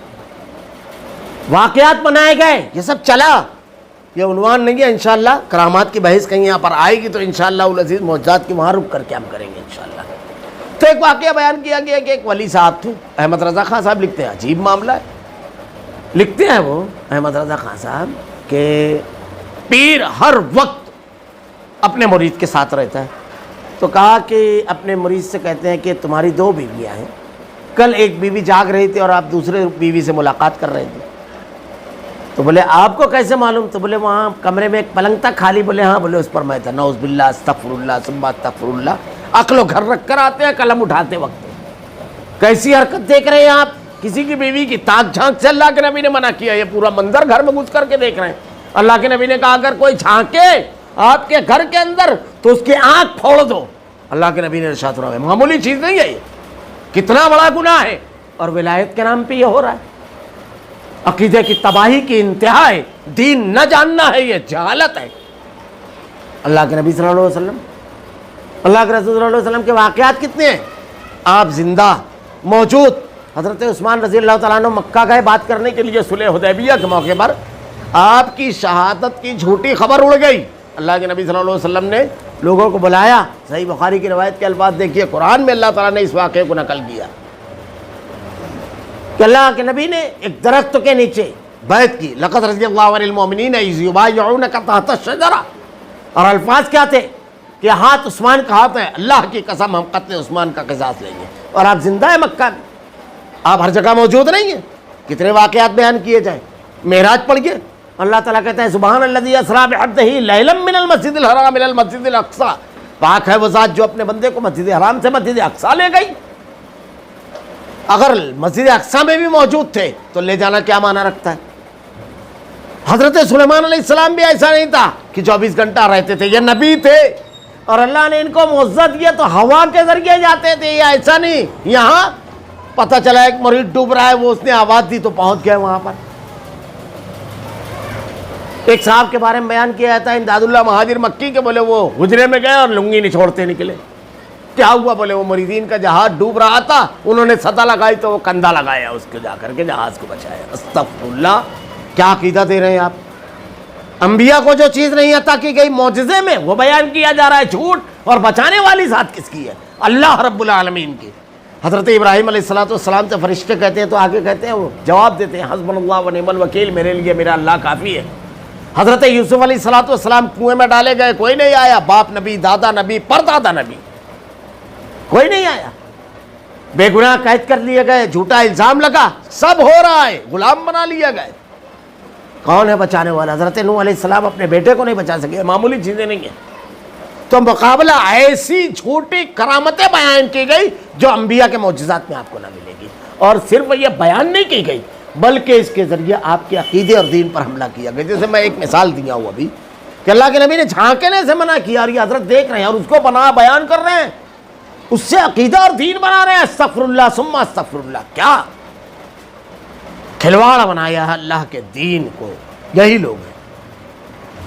واقعات بنائے گئے، یہ سب چلا۔ یہ عنوان نہیں ہے، انشاءاللہ کرامات کی بحث کہیں یہاں پر آئے گی تو انشاءاللہ العزیز معجزات کی وہاں رک کر کے ہم کریں گے انشاءاللہ۔ تو ایک واقعہ بیان کیا گیا کہ ایک ولی صاحب تھے، احمد رضا خان صاحب لکھتے ہیں، عجیب معاملہ ہے، لکھتے ہیں وہ احمد رضا خان صاحب کہ پیر ہر وقت اپنے مرید کے ساتھ رہتا ہے، تو کہا کہ اپنے مرید سے کہتے ہیں کہ تمہاری 2 بیویاں ہیں، کل ایک بیوی جاگ رہی تھی اور آپ دوسرے بیوی سے ملاقات کر رہے تھے، تو بولے آپ کو کیسے معلوم؟ تو بولے وہاں کمرے میں ایک پلنگ تھا خالی، بولے ہاں، بولے اس پر میں تھا، نعوذ باللہ استغفر اللہ ثم استغفر اللہ۔ عقل و گھر رکھ کر آتے ہیں قلم اٹھاتے وقت، کیسی حرکت دیکھ رہے ہیں آپ؟ کسی کی بیوی کی تاک جھانک سے اللہ کے نبی نے منع کیا، یہ پورا منظر گھر میں گھس کر کے دیکھ رہے ہیں۔ اللہ کے نبی نے کہا اگر کوئی جھانکے آپ کے گھر کے اندر تو اس کی آنکھ پھوڑ دو، اللہ کے نبی نے ارشاد فرمایا۔ معمولی چیز نہیں ہے، یہ کتنا بڑا گناہ ہے، اور ولایت کے نام پہ یہ ہو رہا ہے۔ عقیدے کی تباہی کی انتہا ہے، دین نہ جاننا ہے، یہ جہالت ہے۔ اللہ کے نبی صلی اللہ علیہ وسلم، اللہ کے رسول صلی اللہ علیہ وسلم کے واقعات کتنے ہیں، آپ زندہ موجود۔ حضرت عثمان رضی اللہ تعالیٰ عنہ مکہ گئے بات کرنے کے لیے صلح حدیبیہ کے موقع پر، آپ کی شہادت کی جھوٹی خبر اڑ گئی۔ اللہ کے نبی صلی اللہ علیہ وسلم نے لوگوں کو بلایا، صحیح بخاری کی روایت کے الفاظ دیکھیے، قرآن میں اللہ تعالیٰ نے اس واقعے کو نقل کیا کہ اللہ کے نبی نے ایک درخت کے نیچے بیعت کی، لقد رضی اللہ عن المؤمنین اذ یبایعونک تحت الشجرہ، اور الفاظ کیا تھے کہ ہاتھ عثمان کا ہاتھ ہے، اللہ کی قسم ہم قتل عثمان کا قصاص لیں گے، اور آپ زندہ ہیں مکہ میں، آپ ہر جگہ موجود نہیں ہیں۔ کتنے واقعات بیان کیے جائیں. معراج پڑھیے, اللہ تعالیٰ کہتا ہے سبحان الذی اسریٰ بعبدہ لیلا من المسجد الحرام الی المسجد الاقصی, پاک ہے وہ ذات جو اپنے بندے کو مسجد حرام سے مسجد اقصی لے گئی. اگر مسجد اقصی میں بھی موجود تھے تو لے جانا کیا معنی رکھتا ہے؟ حضرت سلیمان علیہ السلام بھی ایسا نہیں تھا کہ 24 گھنٹہ رہتے تھے, یہ نبی تھے اور اللہ نے ان کو معزت دیا تو ہوا کے ذریعے جاتے تھے, یہ ایسا نہیں. یہاں پتہ چلا ایک مرید ڈوب رہا ہے, وہ اس نے آواز دی تو پہنچ گئے وہاں پر. ایک صاحب کے بارے میں بیان کیا جاتا ہے, امداد اللہ مہاجر مکی کے, بولے وہ حجرے میں گئے اور لنگی نہیں چھوڑتے نکلے. کیا ہوا؟ بولے وہ مریدین کا جہاز ڈوب رہا تھا, انہوں نے سطح لگائی تو وہ کندھا لگایا اس کو, جا کر کے جہاز کو بچایا. استغفر اللہ, کیا عقیدہ دے رہے ہیں آپ؟ انبیاء کو جو چیز نہیں عطا کی گئی معجزے میں وہ بیان کیا جا رہا ہے جھوٹ, اور بچانے والی ذات کس کی ہے؟ اللہ رب العالمین کی. حضرت ابراہیم علیہ السلام سے فرشتے کہتے ہیں تو آگے کہتے ہیں, وہ جواب دیتے ہیں حسبنا اللہ و نعم الوکیل, میرے لیے میرا اللہ کافی ہے. حضرت یوسف علیہ السلام کنویں میں ڈالے گئے, کوئی نہیں آیا, باپ نبی, دادا نبی, پردادا نبی, کوئی نہیں آیا. بے گناہ قید کر لیے گئے, جھوٹا الزام لگا, سب ہو رہا ہے, غلام بنا لیا گئے. کون ہے بچانے والا؟ حضرت نوح علیہ السلام اپنے بیٹے کو نہیں بچا سکے, معمولی چیزیں نہیں ہیں. تو مقابلہ ایسی جھوٹی کرامتیں بیان کی گئی جو انبیاء کے معجزات میں آپ کو نہ ملے گی. اور صرف یہ بیان نہیں کی گئی بلکہ اس کے ذریعے آپ کے عقیدے اور دین پر حملہ کیا گیا. جیسے میں ایک مثال دیا ہوں ابھی کہ اللہ کے نبی نے جھانکنے سے منع کیا, اور یہ حضرت دیکھ رہے ہیں اور اس کو بنا بیان کر رہے ہیں, اس سے عقیدہ اور دین بنا رہے ہیں. استغفر اللہ ثم استغفر اللہ, کیا کھلواڑ بنایا ہے اللہ کے دین کو. یہی لوگ ہیں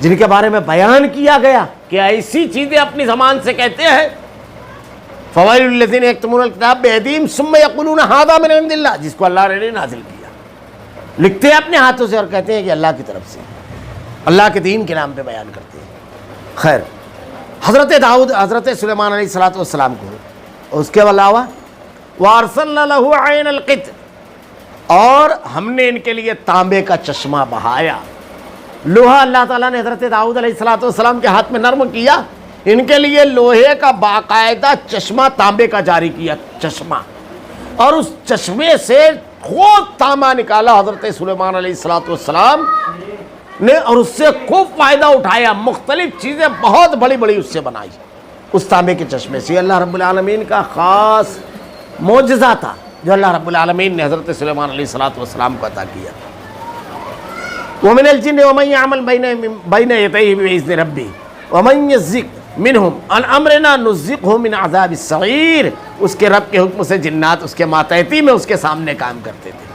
جن کے بارے میں بیان کیا گیا کہ ایسی چیزیں اپنی زبان سے کہتے ہیں, فوائل الذین یکتمون الکتاب بایدیہم ثم یقولون ھذا من عند اللہ, جس کو اللہ نے نازل کیا, لکھتے ہیں اپنے ہاتھوں سے اور کہتے ہیں کہ اللہ کی طرف سے, اللہ کے دین کے نام پہ بیان کرتے ہیں. خیر, حضرت داؤد, حضرت سلیمان علیہ السلام کو, اس کے علاوہ وارسلنا لہ عین القطر, اور ہم نے ان کے لیے تانبے کا چشمہ بہایا. لوہا اللہ تعالیٰ نے حضرت داؤد علیہ السلام کے ہاتھ میں نرم کیا, ان کے لیے لوہے کا باقاعدہ چشمہ تانبے کا جاری کیا, چشمہ, اور اس چشمے سے خود تانبا نکالا حضرت سلیمان علیہ السلام نے, اور اس سے خوب فائدہ اٹھایا, مختلف چیزیں بہت بڑی بڑی اس سے بنائی اس تانبے کے چشمے سے. اللہ رب العالمین کا خاص معجزہ تھا جو اللہ رب العالمین نے حضرت سلیمان علیہ السلام کو عطا کیا. ومن الجن ومن يعمل بين يديه بإذن ربه ومن يزغ منهم عن امرنا نزغه من عذاب السعير, اس کے رب کے حکم سے جنات اس کے ماتحتی میں اس کے سامنے کام کرتے تھے.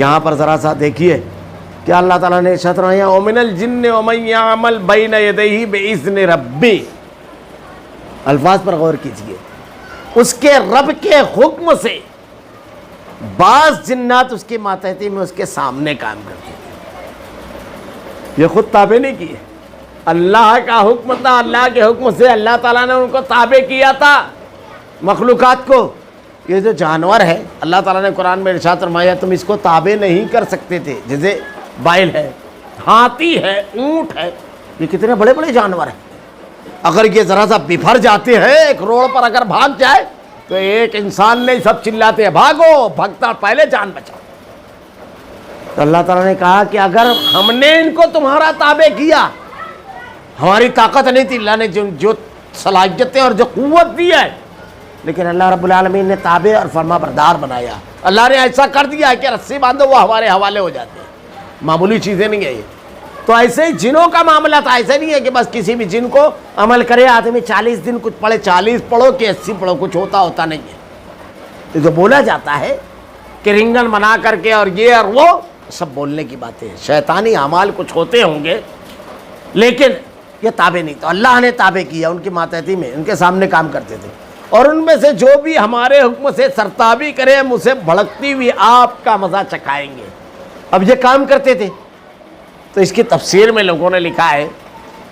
یہاں پر ذرا سا دیکھیے کہ اللہ تعالیٰ نے ارشاد فرمایا ومن الجن ومن يعمل بين يديه بإذن ربه, الفاظ پر غور کیجیے. اس کے رب کے حکم سے بعض جنات اس کی ماتحتی میں اس کے سامنے کام کرتے تھے. یہ خود تابع نہیں کیے, اللہ کا حکم تھا, اللہ کے حکم سے اللہ تعالیٰ نے ان کو تابع کیا تھا مخلوقات کو. یہ جو جانور ہے اللہ تعالیٰ نے قرآن میں ارشاد فرمایا تم اس کو تابع نہیں کر سکتے تھے, جیسے بائل ہے, ہاتھی ہے, اونٹ ہے, یہ کتنے بڑے بڑے جانور ہیں. اگر یہ ذرا سا بفر جاتے ہیں, ایک روڈ پر اگر بھاگ جائے تو ایک انسان نہیں, سب چلاتے ہیں بھاگو, بھگتا پہلے جان بچاؤ. تو اللہ تعالیٰ نے کہا کہ اگر ہم نے ان کو تمہارا تابع کیا, ہماری طاقت نہیں تھی, اللہ نے جو صلاحیتیں اور جو قوت دی ہے, لیکن اللہ رب العالمین نے تابع اور فرما بردار بنایا. اللہ نے ایسا کر دیا ہے کہ رسی باندھو وہ ہمارے حوالے ہو جاتے ہیں, معمولی چیزیں نہیں ہیں یہ. تو ایسے ہی جنوں کا معاملہ تھا, ایسے نہیں ہے کہ بس کسی بھی جن کو عمل کرے آدمی 40 دن کچھ پڑھے, 40 پڑھو کہ 80 پڑھو, کچھ ہوتا نہیں ہے. تو جو بولا جاتا ہے کہ رنگن بنا کر کے اور یہ اور وہ, سب بولنے کی باتیں ہیں, شیطانی اعمال کچھ ہوتے ہوں گے لیکن یہ تابع نہیں. تو اللہ نے تابع کیا, ان کی ماتحتی میں ان کے سامنے کام کرتے تھے, اور ان میں سے جو بھی ہمارے حکم سے سرتابی کرے ہم اسے بھڑکتی ہوئی آپ کا مزہ چکھائیں گے. اب یہ کام کرتے تھے, تو اس کی تفسیر میں لوگوں نے لکھا ہے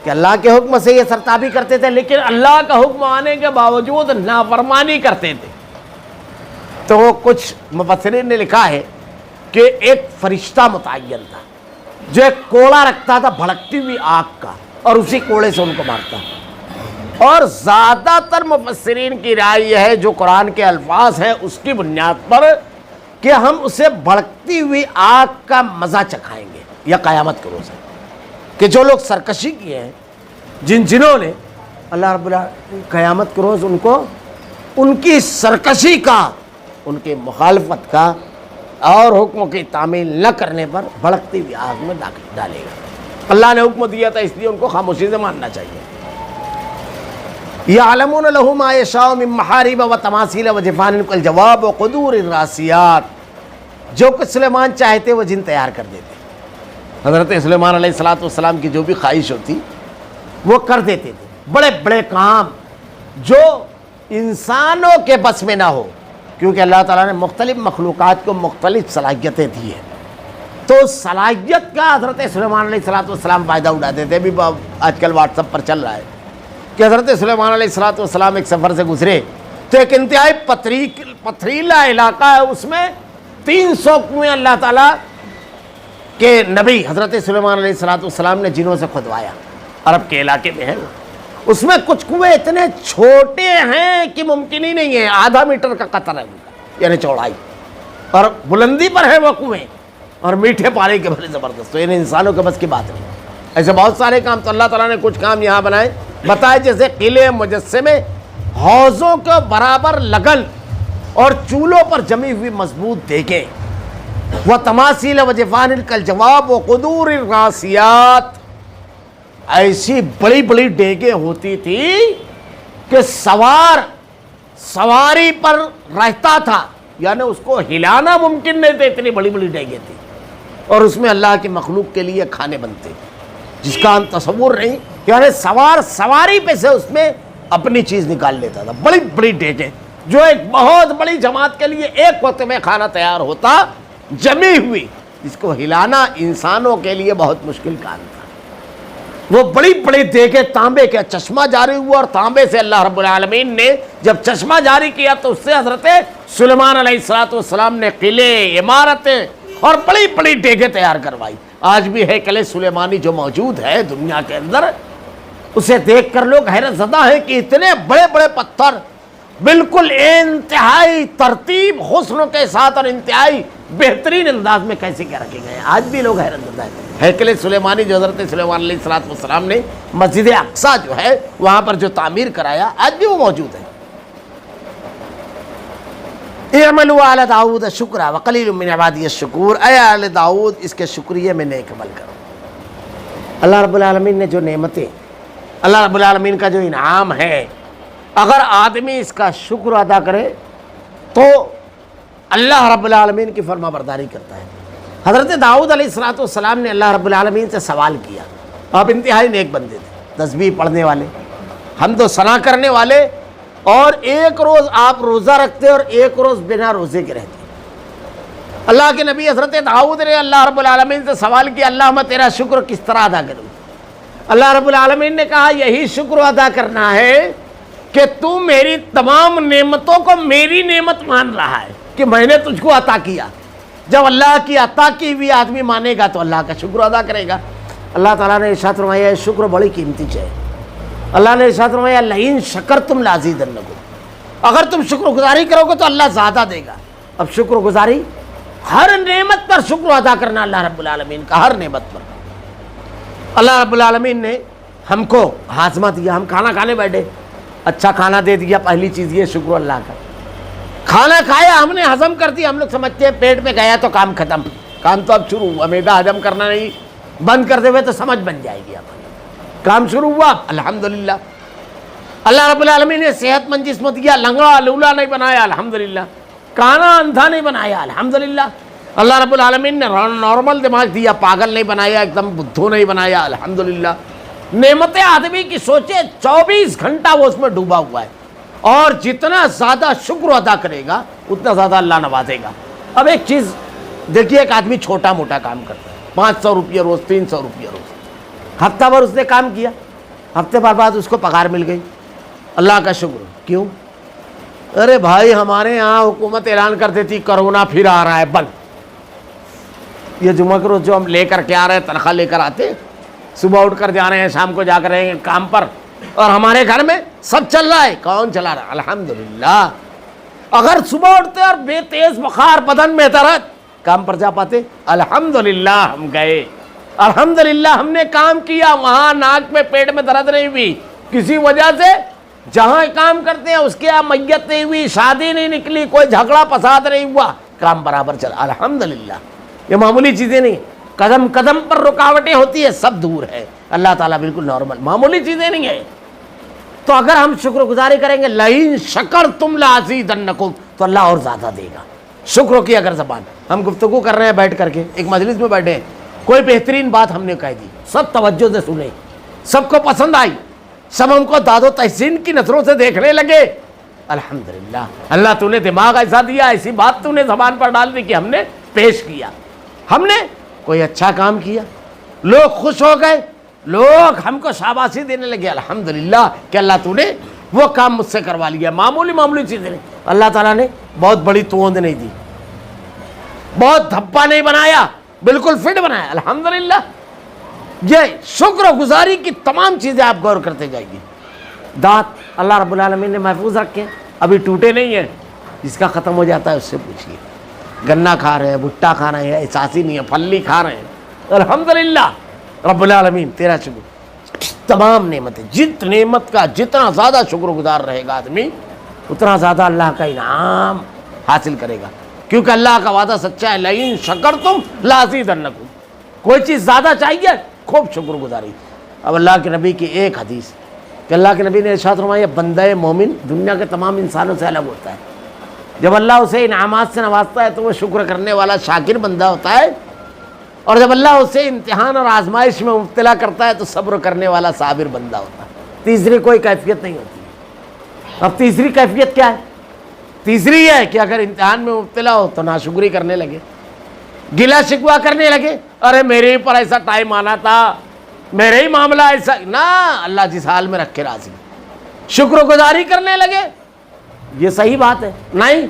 کہ اللہ کے حکم سے یہ سرتابی کرتے تھے لیکن اللہ کا حکم آنے کے باوجود نافرمانی کرتے تھے. تو کچھ مفسرین نے لکھا ہے کہ ایک فرشتہ متعین تھا جو ایک کوڑا رکھتا تھا بھڑکتی ہوئی آگ کا, اور اسی کوڑے سے ان کو مارتا. اور زیادہ تر مفسرین کی رائے یہ ہے, جو قرآن کے الفاظ ہیں اس کی بنیاد پر, کہ ہم اسے بھڑکتی ہوئی آگ کا مزہ چکھائیں گے، یا قیامت کے روز ہے کہ جو لوگ سرکشی کیے ہیں، جنہوں نے، اللہ رب العالمین قیامت کے روز ان کو ان کی سرکشی کا، ان کی مخالفت کا اور حکموں کی تعمیل نہ کرنے پر بھڑکتی ہوئی آگ میں ڈالے گا۔ اللہ نے حکم دیا تھا، اس لیے ان کو خاموشی سے ماننا چاہیے۔ یعلمون لہ ما یشاء من محارب و تماثیل و جفان کالجواب و قدور الراسیات، جو کچھ سلیمان چاہتے وہ جن تیار کر دیتے۔ حضرت سلیمان علیہ السلام کی جو بھی خواہش ہوتی وہ کر دیتے تھے، بڑے بڑے کام جو انسانوں کے بس میں نہ ہو، کیونکہ اللہ تعالیٰ نے مختلف مخلوقات کو مختلف صلاحیتیں دی ہیں، تو صلاحیت کا حضرت سلیمان علیہ السلام فائدہ اٹھاتے تھے۔ ابھی آج کل واٹس ایپ پر چل رہا ہے کہ حضرت سلیمان علیہ السلام ایک سفر سے گزرے تو ایک انتہائی پتھریلا علاقہ ہے، اس میں 300 کنویں اللہ تعالیٰ کہ نبی حضرت سلیمان علیہ السلام نے جنوں سے کھدوایا، عرب کے علاقے میں ہے وہ۔ اس میں کچھ کنویں اتنے چھوٹے ہیں کہ ممکن ہی نہیں ہے، آدھا میٹر کا قطر ہے ان کا، یعنی چوڑائی، اور بلندی پر ہے وہ کنویں، اور میٹھے پانی کے بڑے زبردست، تو یعنی انسانوں کے بس کی بات نہیں۔ ایسے بہت سارے کام تو اللہ تعالیٰ نے کچھ کام یہاں بتائے، جیسے قلعے مجسمے، حوضوں کے برابر لگن اور چولہوں پر جمی ہوئی مضبوط دیگیں، وہ تماثیل و جفان کالجواب و قدور الراسیات، ایسی بڑی بڑی ڈیگیں ہوتی تھی کہ سواری پر رہتا تھا، یعنی اس کو ہلانا ممکن نہیں تھا، اتنی بڑی بڑی ڈیگیں تھی، اور اس میں اللہ کی مخلوق کے لیے کھانے بنتے جس کا ہم تصور نہیں، یعنی سواری پہ سے اس میں اپنی چیز نکال لیتا تھا، بڑی بڑی ڈیگیں جو ایک بہت بڑی جماعت کے لیے ایک وقت میں کھانا تیار ہوتا، جمی ہوئی، جس کو ہلانا انسانوں کے لیے بہت مشکل کام تھا۔ وہ بڑی بڑی دیگیں تانبے کے، چشمہ جاری ہوا، اور تانبے سے اللہ رب العالمین نے جب چشمہ جاری کیا تو اس سے حضرت سلیمان علیہ السلام نے قلعے، عمارتیں اور بڑی بڑی دیگیں تیار کروائی۔ آج بھی ہیکل سلیمانی جو موجود ہے دنیا کے اندر، اسے دیکھ کر لوگ حیرت زدہ ہیں کہ اتنے بڑے بڑے پتھر بالکل انتہائی ترتیب حسن کے ساتھ اور انتہائی بہترین انداز میں کیسے کیا رکھے گئے ہیں۔ آج بھی لوگ حیرت زدہ ہیں۔ ہیکل سلیمانی جو حضرت سلیمان علیہ السلام نے مسجد اقصیٰ جو ہے وہاں پر جو تعمیر کرایا، آج بھی وہ موجود ہے۔ اعملوا آل داؤد شکرا وقلیل من عبادی الشکور، اے آل داؤد اس کے شکریہ میں نیک عمل کرو۔ اللہ رب العالمین نے جو نعمتیں، اللہ رب العالمین کا جو انعام ہے، اگر آدمی اس کا شکر ادا کرے تو اللہ رب العالمین کی فرما برداری کرتا ہے۔ حضرت داؤد علیہ السلام نے اللہ رب العالمین سے سوال کیا، آپ انتہائی نیک بندے تھے، تسبیح پڑھنے والے، حمد و ثنا کرنے والے، اور ایک روز آپ روزہ رکھتے اور ایک روز بنا روزے کے رہتے۔ اللہ کے نبی حضرت داؤد نے اللہ رب العالمین سے سوال کیا، اللہ میں تیرا شکر کس طرح ادا کروں؟ اللہ رب العالمین نے کہا یہی شکر ادا کرنا ہے کہ تو میری تمام نعمتوں کو میری نعمت مان رہا ہے کہ میں نے تجھ کو عطا کیا۔ جب اللہ کی عطا کی ہوئی آدمی مانے گا تو اللہ کا شکر ادا کرے گا۔ اللہ تعالیٰ نے ارشاد فرمایا شکر بڑی قیمتی چیز ہے۔ اللہ نے ارشاد فرمایا لئن شکرتم لازیدنکم، اگر تم شکر گزاری کرو گے تو اللہ زیادہ دے گا۔ اب شکر گزاری، ہر نعمت پر شکر ادا کرنا اللہ رب العالمین کا، ہر نعمت پر۔ اللہ رب العالمین نے ہم کو ہاضمہ دیا، ہم کھانا کھانے بیٹھے، اچھا کھانا دے دیا، پہلی چیز یہ شکر اللہ کا۔ کھانا کھایا، ہم نے ہضم کر دیا، ہم لوگ سمجھتے ہیں پیٹ میں گیا تو کام ختم، کام تو اب شروع ہوا، معدہ ہضم کرنا نہیں بند کر دے ہوئے تو سمجھ بن جائے گی، اب کام شروع ہوا الحمدللہ۔ اللہ رب العالمین نے صحت مند جسم دیا، لنگڑا لولا نہیں بنایا الحمدللہ، کانا اندھا نہیں بنایا الحمدللہ۔ اللہ رب العالمین نے نارمل دماغ دیا، پاگل نہیں بنایا، ایک دم بدھو نہیں بنایا الحمدللہ۔ نعمت آدمی کی سوچے 24 گھنٹہ وہ اس میں ڈوبا ہوا ہے، اور جتنا زیادہ شکر ادا کرے گا اتنا زیادہ اللہ نوازے گا۔ اب ایک چیز دیکھیے، ایک آدمی چھوٹا موٹا کام کرتا ہے، 500 روپیہ روز، 300 روپیہ روز، ہفتہ بھر اس نے کام کیا، ہفتے بھر بعد اس کو پگار مل گئی، اللہ کا شکر۔ کیوں؟ ارے بھائی ہمارے یہاں حکومت اعلان کر دیتی کرونا پھر آ رہا ہے بند، یہ جمعہ کے روز جو ہم لے کر کے آ رہے ہیں، تنخواہ لے کر آتے، صبح اٹھ کر جا رہے ہیں، شام کو جا کر رہے ہیں کام پر، اور ہمارے گھر میں سب چل رہا ہے۔ کون چلا رہا؟ الحمدللہ۔ اگر صبح اٹھتے اور بے تیز بخار بدن میں درد، کام پر جا پاتے؟ الحمدللہ ہم گئے، الحمدللہ ہم نے کام کیا، وہاں ناک میں پیٹ میں درد نہیں ہوئی کسی وجہ سے، جہاں کام کرتے ہیں اس کے یہاں میت نہیں ہوئی، شادی نہیں نکلی، کوئی جھگڑا فساد نہیں ہوا، کام برابر چلا، الحمدللہ۔ یہ معمولی چیزیں نہیں، قدم قدم پر رکاوٹیں ہوتی ہیں، سب دور ہے، اللہ تعالیٰ بالکل نارمل، معمولی چیزیں نہیں ہیں۔ تو اگر ہم شکر گزاری کریں گے، لئن شکرتم لازیدنکم، تو اللہ اور زیادہ دے گا۔ شکر کی اگر زبان، ہم گفتگو کر رہے ہیں بیٹھ کر کے، ایک مجلس میں بیٹھے ہیں، کوئی بہترین بات ہم نے کہہ دی، سب توجہ سے سنے، سب کو پسند آئی، سب ہم کو داد و تحسین کی نظروں سے دیکھنے لگے، الحمدللہ اللہ تو نے دماغ ایسا دیا، ایسی بات تو نے زبان پر ڈال دی کہ ہم نے پیش کیا، ہم نے کوئی اچھا کام کیا، لوگ خوش ہو گئے، لوگ ہم کو شاباشی دینے لگے، الحمدللہ کہ اللہ تو نے وہ کام مجھ سے کروا لیا۔ معمولی معمولی چیزیں نہیں، اللہ تعالیٰ نے بہت بڑی توند نہیں دی، بہت دھبا نہیں بنایا، بالکل فٹ بنایا، الحمدللہ۔ یہ شکر گزاری کی تمام چیزیں آپ غور کرتے جائیں گی۔ دانت اللہ رب العالمین نے محفوظ رکھے، ابھی ٹوٹے نہیں ہیں، جس کا ختم ہو جاتا ہے اس سے پوچھیے۔ گنا کھا رہے ہیں، بھٹا کھا رہے ہیں، احساسی نہیں ہے، پھلی کھا رہے ہیں، الحمدللہ رب العالمین تیرا شکر۔ تمام نعمتیں، جت نعمت کا جتنا زیادہ شکر گزار رہے گا آدمی، اتنا زیادہ اللہ کا انعام حاصل کرے گا، کیونکہ اللہ کا وعدہ سچا ہے، لئن شکرتم لازیدنکم۔ کوئی چیز زیادہ چاہیے، خوب شکر گزاری۔ اب اللہ کے نبی کی ایک حدیث کہ اللہ کے نبی نے ارشاد فرمایا، بندہ مومن دنیا کے تمام انسانوں سے الگ ہوتا ہے، جب اللہ اسے انعامات سے نوازتا ہے تو وہ شکر کرنے والا شاکر بندہ ہوتا ہے، اور جب اللہ اسے امتحان اور آزمائش میں مبتلا کرتا ہے تو صبر کرنے والا صابر بندہ ہوتا ہے۔ تیسری کوئی کیفیت نہیں ہوتی۔ اب تیسری کیفیت کیا ہے؟ تیسری یہ ہے کہ اگر امتحان میں مبتلا ہو تو ناشکری کرنے لگے، گلا شکوا کرنے لگے، ارے میرے پر ایسا ٹائم آنا تھا، میرے ہی معاملہ ایسا، نہ، اللہ جس حال میں رکھے راضی، شکر گزاری کرنے لگے، یہ صحیح بات ہے، نہیں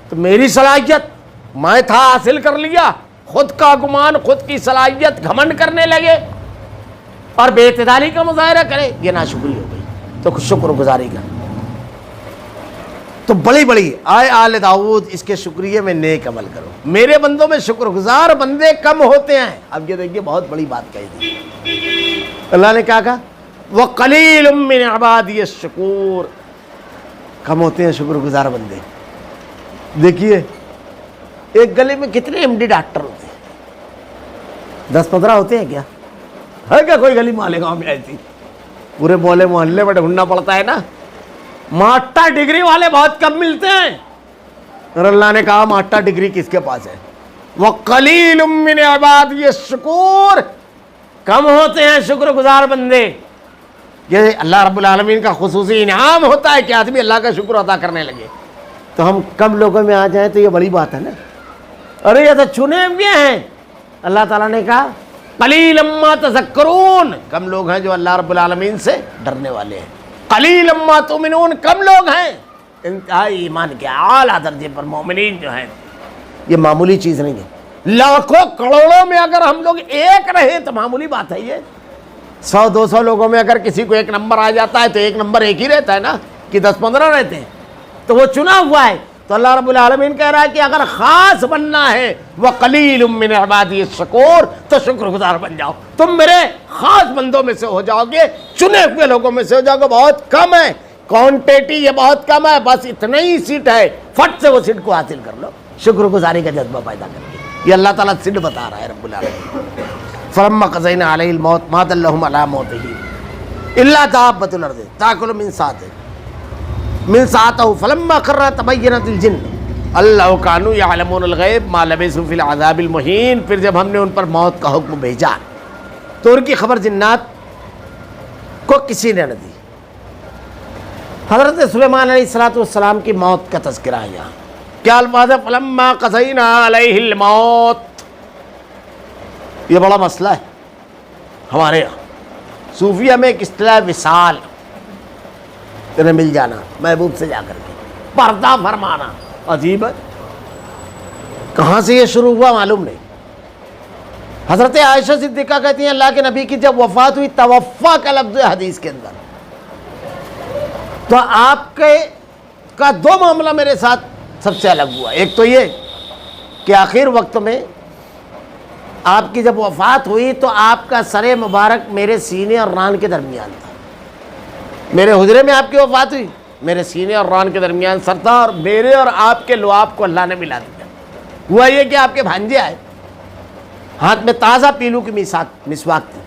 تو میری صلاحیت میں تھا حاصل کر لیا، خود کا گمان، خود کی صلاحیت، گھمنڈ کرنے لگے اور بے اعتدالی کا مظاہرہ کرے، یہ ناشکری ہو گئی۔ تو شکر گزاری کا تو بڑی بڑی آئے آل داؤد اس کے شکریہ میں نیک عمل کرو، میرے بندوں میں شکر گزار بندے کم ہوتے ہیں۔ اب یہ دیکھیے بہت بڑی بات کہی تھی، اللہ نے کیا کہا، وَقَلِيلٌ مِّنْ عِبَادِيَ الشَّكُورُ، کم ہوتے ہیں شکر گزار بندے۔ دیکھیے ایک گلے میں کتنے ایم ڈی ڈاکٹر ہوتے ہیں؟ 10-15 ہوتے ہیں کیا؟ ہے کیا کوئی گلی مالیگاؤں میں ایسی؟ پورے محلے میں ڈھونڈنا پڑتا ہے نا۔ ماسٹر ڈگری والے بہت کم ملتے ہیں، اور اللہ نے کہا ماسٹر ڈگری کس کے پاس ہے؟ وَقَلِيلٌ مِّنْ عِبَادِيَ الشَّكُورُ، کم ہوتے ہیں شکر گزار بندے۔ یہ اللہ رب العالمین کا خصوصی انعام ہوتا ہے کہ آدمی اللہ کا شکر ادا کرنے لگے۔ تو ہم کم لوگوں میں آ جائیں تو یہ بڑی بات ہے نا، ارے یہ تو چنے ہوئے ہیں۔ اللہ تعالیٰ نے کہا قلیلا ما تذکرون، کم لوگ ہیں جو اللہ رب العالمین سے ڈرنے والے ہیں۔ قلیلا ما تؤمنون، کم لوگ ہیں انتہائی ایمان کے اعلیٰ درجے پر مومنین جو ہیں۔ یہ معمولی چیز نہیں ہے، لاکھوں کروڑوں میں اگر ہم لوگ ایک رہے تو معمولی بات ہے۔ یہ 100-200 لوگوں میں اگر کسی کو ایک نمبر آ جاتا ہے تو ایک نمبر ایک ہی رہتا ہے نا، کہ 10-15 رہتے ہیں، تو وہ چنا ہوا ہے۔ تو اللہ رب العالمین کہہ رہا ہے کہ اگر خاص بننا ہے وَقَلِيلٌ مِّنْ عِبَادِيَ الشَّكُورُ، تو شکر گزار بن جاؤ، تم میرے خاص بندوں میں سے ہو جاؤ گے، چنے ہوئے لوگوں میں سے ہو جاؤ گے۔ بہت کم ہے کوانٹیٹی، یہ بہت کم ہے، بس اتنا ہی سیٹ ہے، فٹ سے وہ سیٹ کو حاصل کر لو، شکر گزاری کا جذبہ پیدا کر کے۔ یہ اللہ تعالیٰ سیٹ بتا رہا ہے رب العالمین۔ فَلَمَّا قَضَيْنَا عَلَيْهِ الْمَوْتَ مَا دَلَّهُمْ عَلَىٰ مَوْتِهِ إِلَّا دَابَّةُ الْأَرْضِ تَأْكُلُ مِنْ سَأَتَهُ فَلَمَّا خَرَّ تَبَيَّنَتِ الْجِنُّ أَن لَّوْ كَانُوا يَعْلَمُونَ الْغَيْبَ مَا لَبِثُوا فِي الْعَذَابِ الْمُهِينِ۔ پھر جب ہم نے ان پر موت کا حکم بھیجا تو ان کی خبر جنات کو کسی نے نہ دی۔ حضرت سلیمان علیہ السلام کی موت کا تذکرہ ہے یہاں، کیا الفاظ ہے؟ فَلَمَّا قَضَيْنَا عَلَيْهِ الْمَوْتَ۔ یہ بڑا مسئلہ ہے ہمارے یہاں صوفیہ میں، ایک اصطلاح وصال، تیرے مل جانا محبوب سے جا کر کے، پردہ فرمانا۔ عجیب ہے، کہاں سے یہ شروع ہوا معلوم نہیں۔ حضرت عائشہ صدیقہ کہتی ہیں اللہ کے نبی کی جب وفات ہوئی، توفا کا لفظ ہے حدیث کے اندر، تو آپ کا 2 معاملہ میرے ساتھ سب سے الگ ہوا۔ ایک تو یہ کہ آخر وقت میں آپ کی جب وفات ہوئی تو آپ کا سر مبارک میرے سینے اور ران کے درمیان تھا۔ میرے حجرے میں آپ کی وفات ہوئی، میرے سینے اور ران کے درمیان سر تھا، اور میرے اور آپ کے لعاب کو اللہ نے ملا دیا۔ ہوا یہ کہ آپ کے بھانجے آئے، ہاتھ میں تازہ پیلو کی مسواک تھی۔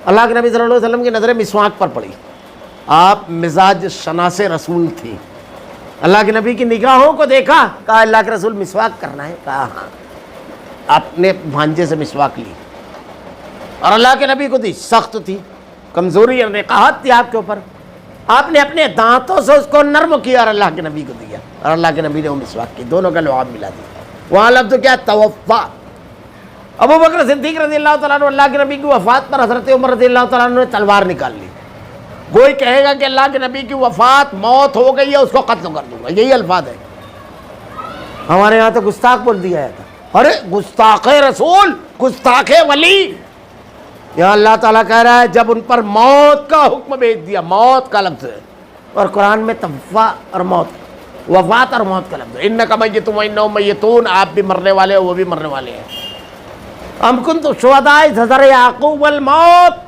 اللہ کے نبی صلی اللہ علیہ وسلم کی نظریں مسواک پر پڑی۔ آپ مزاج شناس رسول تھی۔ اللہ کے نبی کی نگاہوں کو دیکھا، کہا اللہ کے رسول مسواک کرنا ہے؟ کہا ہاں۔ آپ نے بھانجے سے مسواک لی اور اللہ کے نبی کو دی، سخت تھی، کمزوری اور نقاہت تھی آپ کے اوپر۔ آپ نے اپنے دانتوں سے اس کو نرم کیا اور اللہ کے نبی کو دیا، اور اللہ کے نبی نے وہ مسواک کی، دونوں کا لعاب ملا دیا۔ وہاں لفظ کیا؟ توفا۔ ابو بکر صدیق رضی اللہ تعالیٰ عنہ، اللہ کے نبی کی وفات پر حضرت عمر رضی اللہ تعالیٰ عنہ نے تلوار نکال لی۔ کوئی کہے گا کہ اللہ کے نبی کی وفات، موت ہو گئی ہے، اس کو قتل کر دوں گا، یہی الفاظ ہے۔ ہمارے یہاں تو گستاخ بول دیا جاتا، ارے گستاخ رسول، گستاخ ولی۔ یہاں اللہ تعالیٰ کہہ رہا ہے جب ان پر موت کا حکم بھیج دیا، موت کا لفظ ہے، اور قرآن میں توفا اور موت، وفات اور موت کا لفظ ہے۔ انک میت وانہم میتون، آپ بھی مرنے والے ہو، وہ بھی مرنے والے ہیں۔ ام کنتم شہداء اذ حضر یعقوب الموت،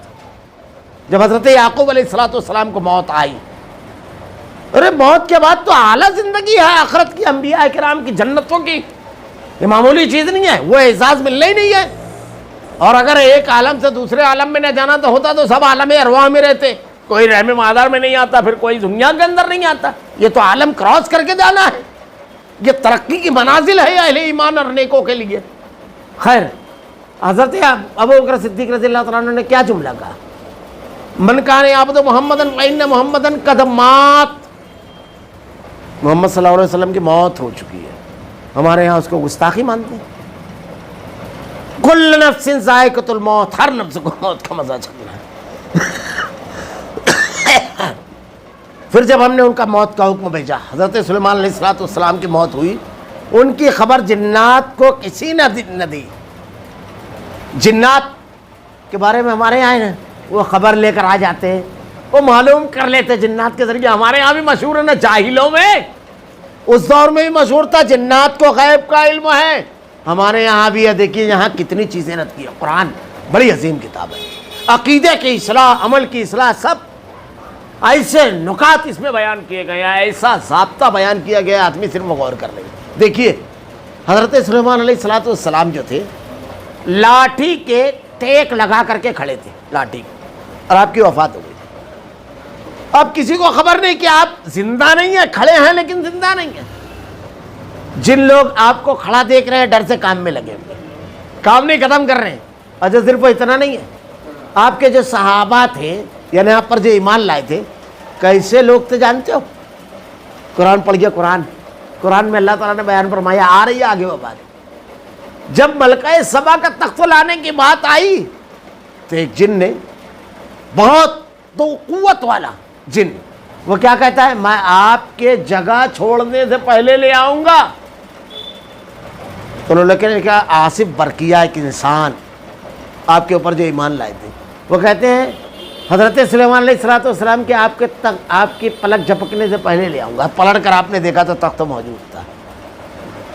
جب حضرت یعقوب علیہ السلام کو موت آئی۔ ارے موت کے بعد تو اعلیٰ زندگی ہے آخرت کی، انبیاء کرام کی، جنتوں کی، یہ معمولی چیز نہیں ہے، وہ اعزاز ملنا ہی نہیں ہے۔ اور اگر ایک عالم سے دوسرے عالم میں نہ جانا تو ہوتا تو سب عالم ارواح میں رہتے، کوئی رحم مادر میں نہیں آتا، پھر کوئی دنیا کے اندر نہیں آتا۔ یہ تو عالم کراس کر کے جانا ہے، یہ ترقی کی منازل ہے اہل ایمان اور نیکوں کے لیے۔ خیر، حضرت ابو بکر صدیق رضی اللہ تعالیٰ عنہ نے کیا جملہ کہا؟ من کان یعبد محمدن فإن محمدن قد مات، محمد صلی اللہ علیہ وسلم کی موت ہو چکی ہے۔ ہمارے یہاں اس کو گستاخی مانتے ہیں۔ کل نفس ذائقۃ الموت، ہر نفس کو موت کا مزہ چکھنا ہے۔ پھر جب ہم نے ان کا موت کا حکم بھیجا، حضرت سلیمان علیہ السلام کی موت ہوئی، ان کی خبر جنات کو کسی نہ دی۔ جنات کے بارے میں ہمارے یہاں ہے، وہ خبر لے کر آ جاتے ہیں، وہ معلوم کر لیتے جنات کے ذریعے۔ ہمارے یہاں بھی مشہور ہے نا جاہلوں میں، اس دور میں بھی مشہور تھا، جنات کو غیب کا علم ہے۔ ہمارے یہاں بھی ہے، دیکھیے یہاں کتنی چیزیں رد کی ہیں۔ قرآن بڑی عظیم کتاب ہے، عقیدے کی اصلاح، عمل کی اصلاح، سب ایسے نکات اس میں بیان کیے گئے ہیں، ایسا ضابطہ بیان کیا گیا، آدمی صرف غور کر لے۔ دیکھیے حضرت سلیمان علیہ السلام جو تھے، لاٹھی کے ٹیک لگا کر کے کھڑے تھے، لاٹھی، اور آپ کی وفات ہو گئی۔ اب کسی کو خبر نہیں کہ آپ زندہ نہیں ہیں، کھڑے ہیں لیکن زندہ نہیں ہیں۔ جن لوگ آپ کو کھڑا دیکھ رہے ہیں ڈر سے کام میں لگے ہوئے، کام نہیں ختم کر رہے ہیں۔ اچھا صرف اتنا نہیں ہے، آپ کے جو صحابہ تھے، یعنی آپ پر جو ایمان لائے تھے، کیسے لوگ تھے جانتے ہو؟ قرآن پڑھ گیا، قرآن میں اللہ تعالیٰ نے بیان فرمایا، آ رہی ہے آگے وہ بات۔ جب ملکہ سبا کا تخت لانے کی بات آئی تو ایک جن نے، بہت تو قوت والا جن، وہ کیا کہتا ہے؟ میں آپ کے جگہ چھوڑنے سے پہلے لے آؤں گا۔ تو انہوں نے کہا آصف برقیہ ایک انسان آپ کے اوپر جو ایمان لائے تھے، وہ کہتے ہیں حضرت سلیمان علیہ السلام کے آپ کی پلک جھپکنے سے پہلے لے آؤں گا۔ پلٹ کر آپ نے دیکھا تو تخت موجود تھا،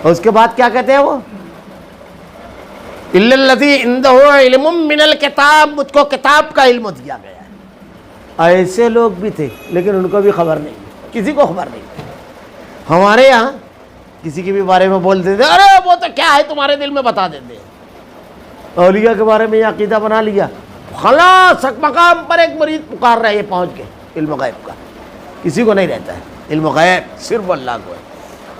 اور اس کے بعد کیا کہتے ہیں وہ؟ اِلَّا الَّذِي عِندَهُ عِلْمٌ مِّنَ الْكِتَابِ، مجھ کو کتاب کا علم دیا گیا ہے۔ ایسے لوگ بھی تھے لیکن ان کو بھی خبر نہیں، کسی کو خبر نہیں۔ ہمارے یہاں کسی کے بھی بارے میں بول دیتے، ارے وہ تو کیا ہے تمہارے دل میں، بتا دیتے ہیں۔ اولیاء کے بارے میں یہ عقیدہ بنا لیا، خلاص مقام پر ایک مرید پکار رہا ہے، یہ پہنچ گئے۔ علم غیب کا کسی کو نہیں رہتا ہے، علم غیب صرف اللہ کو ہے،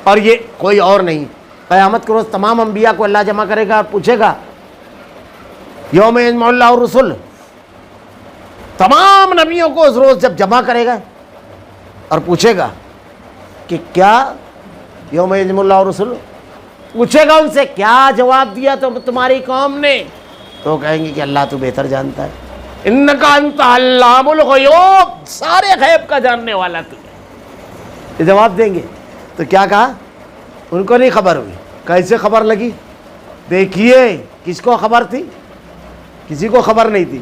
اور یہ کوئی اور نہیں۔ قیامت کے روز تمام انبیاء کو اللہ جمع کرے گا اور پوچھے گا، یوم یجمع اللہ الرسل، تمام نبیوں کو اس روز جب جمع کرے گا اور پوچھے گا کہ کیا یوم یجمع اللہ الرسل، پوچھے گا ان سے کیا جواب دیا تو تمہاری قوم نے، تو کہیں گے کہ اللہ تو بہتر جانتا ہے، انک انت علام الغیوب، سارے غیب کا جاننے والا تو ہے۔ یہ جواب دیں گے تو کیا کہا؟ ان کو نہیں خبر ہوئی۔ کیسے خبر لگی؟ دیکھیے کس کو خبر تھی؟ کسی کو خبر نہیں تھی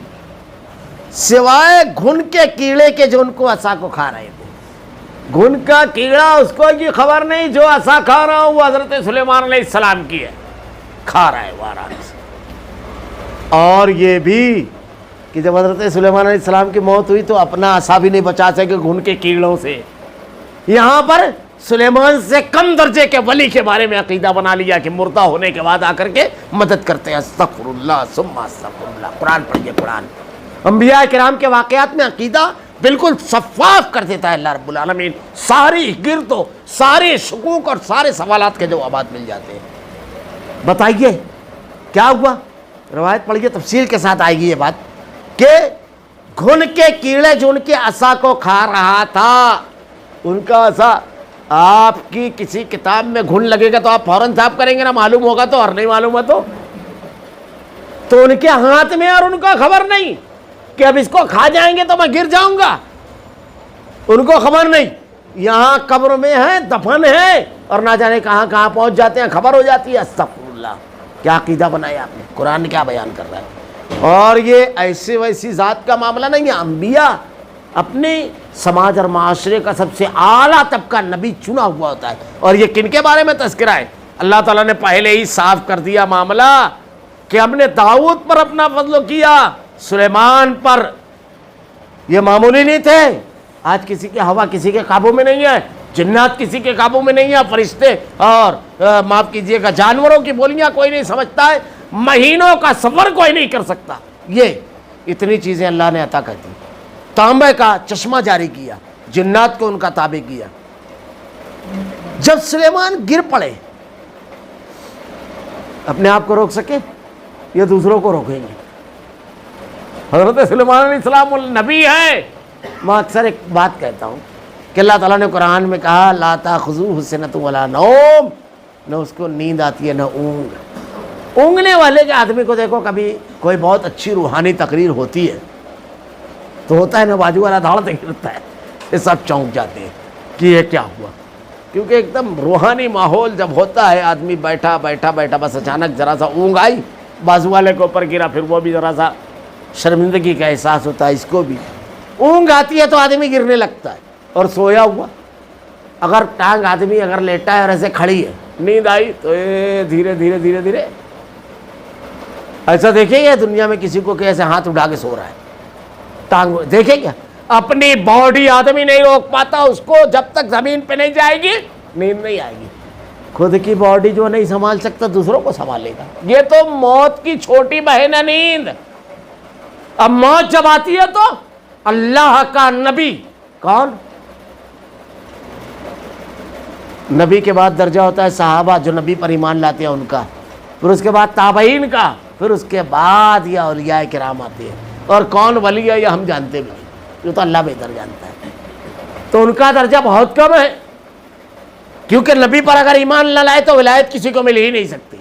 سوائے گھن کے کیڑے کے جو ان کو عصا کو کھا رہے تھے۔ گھن کا کیڑا اس کو کی خبر نہیں، جو عصا کھا رہا ہوں وہ حضرت سلیمان علیہ السلام کی ہے، کھا رہا ہے وہ آرام سے۔ اور یہ بھی کہ جب حضرت سلیمان علیہ السلام کی موت ہوئی تو اپنا عصا بھی نہیں بچا سکے گھن کے کیڑوں سے۔ یہاں پر سلیمان سے کم درجے کے ولی کے بارے میں عقیدہ بنا لیا کہ مردہ ہونے کے بعد آ کر کے مدد کرتے ہیں۔ استغفر اللہ ثم استغفر اللہ۔ قرآن پڑھیے، قرآن انبیاء کرام کے واقعات میں عقیدہ بالکل شفاف کر دیتا ہے اللہ رب العالمین، ساری گرد و سارے شکوک اور سارے سوالات کے جوابات مل جاتے ہیں۔ بتائیے کیا ہوا؟ روایت پڑھیے، تفصیل کے ساتھ آئے گی یہ بات کہ گھن کے کیڑے جو ان کے عصا کو کھا رہا تھا، ان کا عصا، آپ کی کسی کتاب میں گھن لگے گا تو آپ فوراً صاف کریں گے نا، معلوم ہوگا تو، اور نہیں معلوم ہے تو ان کے ہاتھ میں اور ان کو خبر نہیں کہ اب اس کو کھا جائیں گے تو میں گر جاؤں گا، ان کو خبر نہیں۔ یہاں قبر میں ہے، دفن ہے، اور نہ جانے کہاں کہاں پہنچ جاتے ہیں، خبر ہو جاتی ہے۔ استغفر اللہ، کیا عقیدہ بنایا آپ نے؟ قرآن کیا بیان کر رہا ہے؟ اور یہ ایسے ویسی ذات کا معاملہ نہیں ہے، انبیاء اپنے سماج اور معاشرے کا سب سے اعلیٰ طبقہ نبی چنا ہوا ہوتا ہے۔ اور یہ کن کے بارے میں تذکرہ ہے؟ اللہ تعالیٰ نے پہلے ہی صاف کر دیا معاملہ کہ ہم نے داؤد پر اپنا فضل کیا، سلیمان پر۔ یہ معمولی نہیں تھے۔ آج کسی کے ہوا کسی کے قابو میں نہیں ہے، جنات کسی کے قابو میں نہیں ہے، فرشتے اور معاف کیجئے گا جانوروں کی بولیاں کوئی نہیں سمجھتا ہے، مہینوں کا سفر کوئی نہیں کر سکتا۔ یہ اتنی چیزیں اللہ نے عطا کر دی۔ تانبے کا چشمہ جاری کیا، جنات کو ان کا تابع کیا۔ جب سلیمان گر پڑے، اپنے آپ کو روک سکے یا دوسروں کو روکیں گے؟ حضرت سلیمان علیہ السلام نبی ہے۔ میں اکثر ایک بات کہتا ہوں کہ اللہ تعالیٰ نے قرآن میں کہا لا تأخذوہ سنۃ ولا نوم، نہ اس کو نیند آتی ہے نہ اونگ۔ اونگنے والے کے آدمی کو دیکھو، کبھی کوئی بہت اچھی روحانی تقریر ہوتی ہے تو ہوتا ہے نا، بازو والا دھاڑتے گرتا ہے، یہ سب چونک جاتے ہیں کہ یہ کیا ہوا، کیونکہ ایک دم روحانی ماحول جب ہوتا ہے، آدمی بیٹھا بیٹھا بیٹھا بس اچانک ذرا سا اونگ آئی، بازو والے کے اوپر گرا، پھر وہ بھی ذرا سا شرمندگی کا احساس ہوتا ہے، اس کو بھی اونگ آتی ہے تو آدمی گرنے لگتا ہے۔ اور سویا ہوا، اگر ٹانگ آدمی اگر لیٹا ہے اور ایسے کھڑی ہے، نیند آئی تو دھیرے دھیرے دھیرے دھیرے ایسا دیکھیں گے دنیا میں کسی کو کہ ایسے ہاتھ اٹھا کے سو رہا ہے، ٹانگ دیکھیں کیا؟ اپنی باڈی آدمی نہیں روک پاتا اس کو، جب تک زمین پہ نہیں جائے گی نیند نہیں آئے گی۔ خود کی باڈی جو نہیں سنبھال سکتا دوسروں کو سنبھالے گا۔ یہ تو موت کی چھوٹی بہن ہے نیند۔ اب موت جب آتی ہے تو اللہ کا نبی کون؟ نبی کے بعد درجہ ہوتا ہے صحابہ جو نبی پر ایمان لاتے ہیں ان کا، پھر اس کے بعد تابعین کا، پھر اس کے بعد یہ اولیاء کرام آتے ہیں۔ اور کون ولی ہے یہ ہم جانتے بھی نہیں، یہ تو اللہ بہتر جانتا ہے۔ تو ان کا درجہ بہت کم ہے، کیونکہ نبی پر اگر ایمان نہ لائے تو ولایت کسی کو مل ہی نہیں سکتی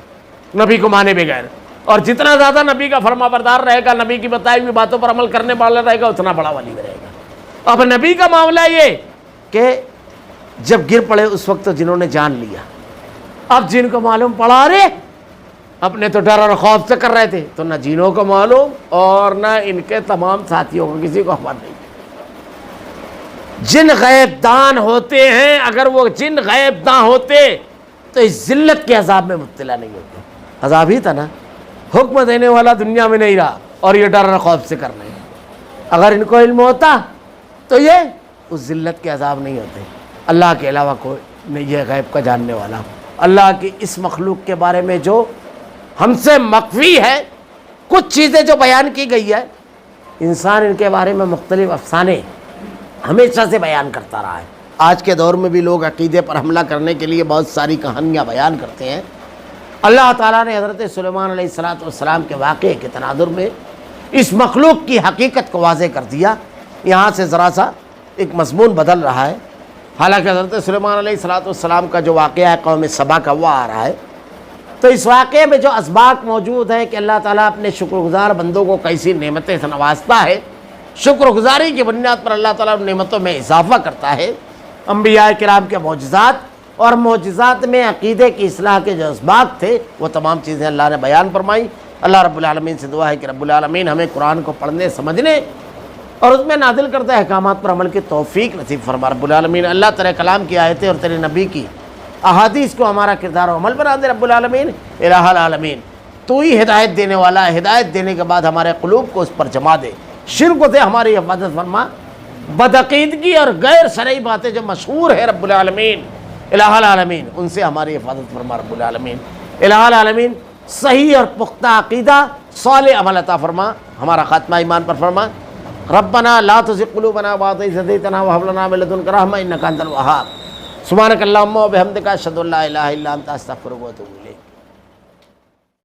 نبی کو مانے بغیر۔ اور جتنا زیادہ نبی کا فرما بردار رہے گا، نبی کی بتائی ہوئی باتوں پر عمل کرنے والا رہے گا، اتنا بڑا ولی رہے گا۔ اب نبی کا معاملہ یہ کہ جب گر پڑے اس وقت تو جنہوں نے جان لیا، اب جن کو معلوم پڑا رے اپنے تو ڈر اور خوف سے کر رہے تھے، تو نہ جنوں کو معلوم اور نہ ان کے تمام ساتھیوں کو، کسی کو خبر نہیں۔ جن غیب دان ہوتے ہیں، اگر وہ جن غیب دان ہوتے تو اس ذلت کے عذاب میں مبتلا نہیں ہوتے۔ عذاب ہی تھا نا، حکم دینے والا دنیا میں نہیں رہا اور یہ ڈر اور خوف سے کر رہے ہیں۔ اگر ان کو علم ہوتا تو یہ اس ذلت کے عذاب نہیں ہوتے۔ اللہ کے علاوہ کوئی نہیں یہ غیب کا جاننے والا۔ اللہ کی اس مخلوق کے بارے میں جو ہم سے مخفی ہے، کچھ چیزیں جو بیان کی گئی ہے، انسان ان کے بارے میں مختلف افسانے ہمیشہ سے بیان کرتا رہا ہے۔ آج کے دور میں بھی لوگ عقیدے پر حملہ کرنے کے لیے بہت ساری کہانیاں بیان کرتے ہیں۔ اللہ تعالیٰ نے حضرت سلیمان علیہ السلام کے واقعے کے تناظر میں اس مخلوق کی حقیقت کو واضح کر دیا۔ یہاں سے ذرا سا ایک مضمون بدل رہا ہے، حالانکہ حضرت سلیمان علیہ السلام کا جو واقعہ ہے قوم سبا کا وہ آ رہا ہے، تو اس واقعے میں جو اسباق موجود ہیں کہ اللہ تعالیٰ اپنے شکر گزار بندوں کو کیسی نعمتیں سے نوازتا ہے، شکر گزاری کی بنیاد پر اللہ تعالیٰ نعمتوں میں اضافہ کرتا ہے۔ انبیاء کرام کے معجزات اور معجزات میں عقیدے کی اصلاح کے جو اسباق تھے وہ تمام چیزیں اللہ نے بیان فرمائی۔ اللہ رب العالمین سے دعا ہے کہ رب العالمین ہمیں قرآن کو پڑھنے، سمجھنے اور اس میں نازل کردہ احکامات پر عمل کی توفیق نصیب فرما رب العالمین۔ اللہ تیرے کلام کی آیتیں اور تیرے نبی کی احادیث کو ہمارا کردار و عمل بنا دے رب العالمین۔ الہ العالمین تو ہی ہدایت دینے والا ہے، ہدایت دینے کے بعد ہمارے قلوب کو اس پر جما دے، شرک سے ہماری حفاظت فرما، بدعقیدگی اور غیر شرعی باتیں جو مشہور ہے رب العالمین الہ العالمین ان سے ہماری حفاظت فرما رب العالمین۔ الہ العالمین صحیح اور پختہ عقیدہ صالح عمل عطا فرما، ہمارا خاتمہ ایمان پر فرما۔ ربنا لا تزغ قلوبنا بعد إذ هديتنا وهب لنا من لدنك رحمة إنك أنت الوهاب۔ سبحانك اللهم وبحمدك أشهد أن لا إله إلا أنت أستغفرك وأتوب إليك۔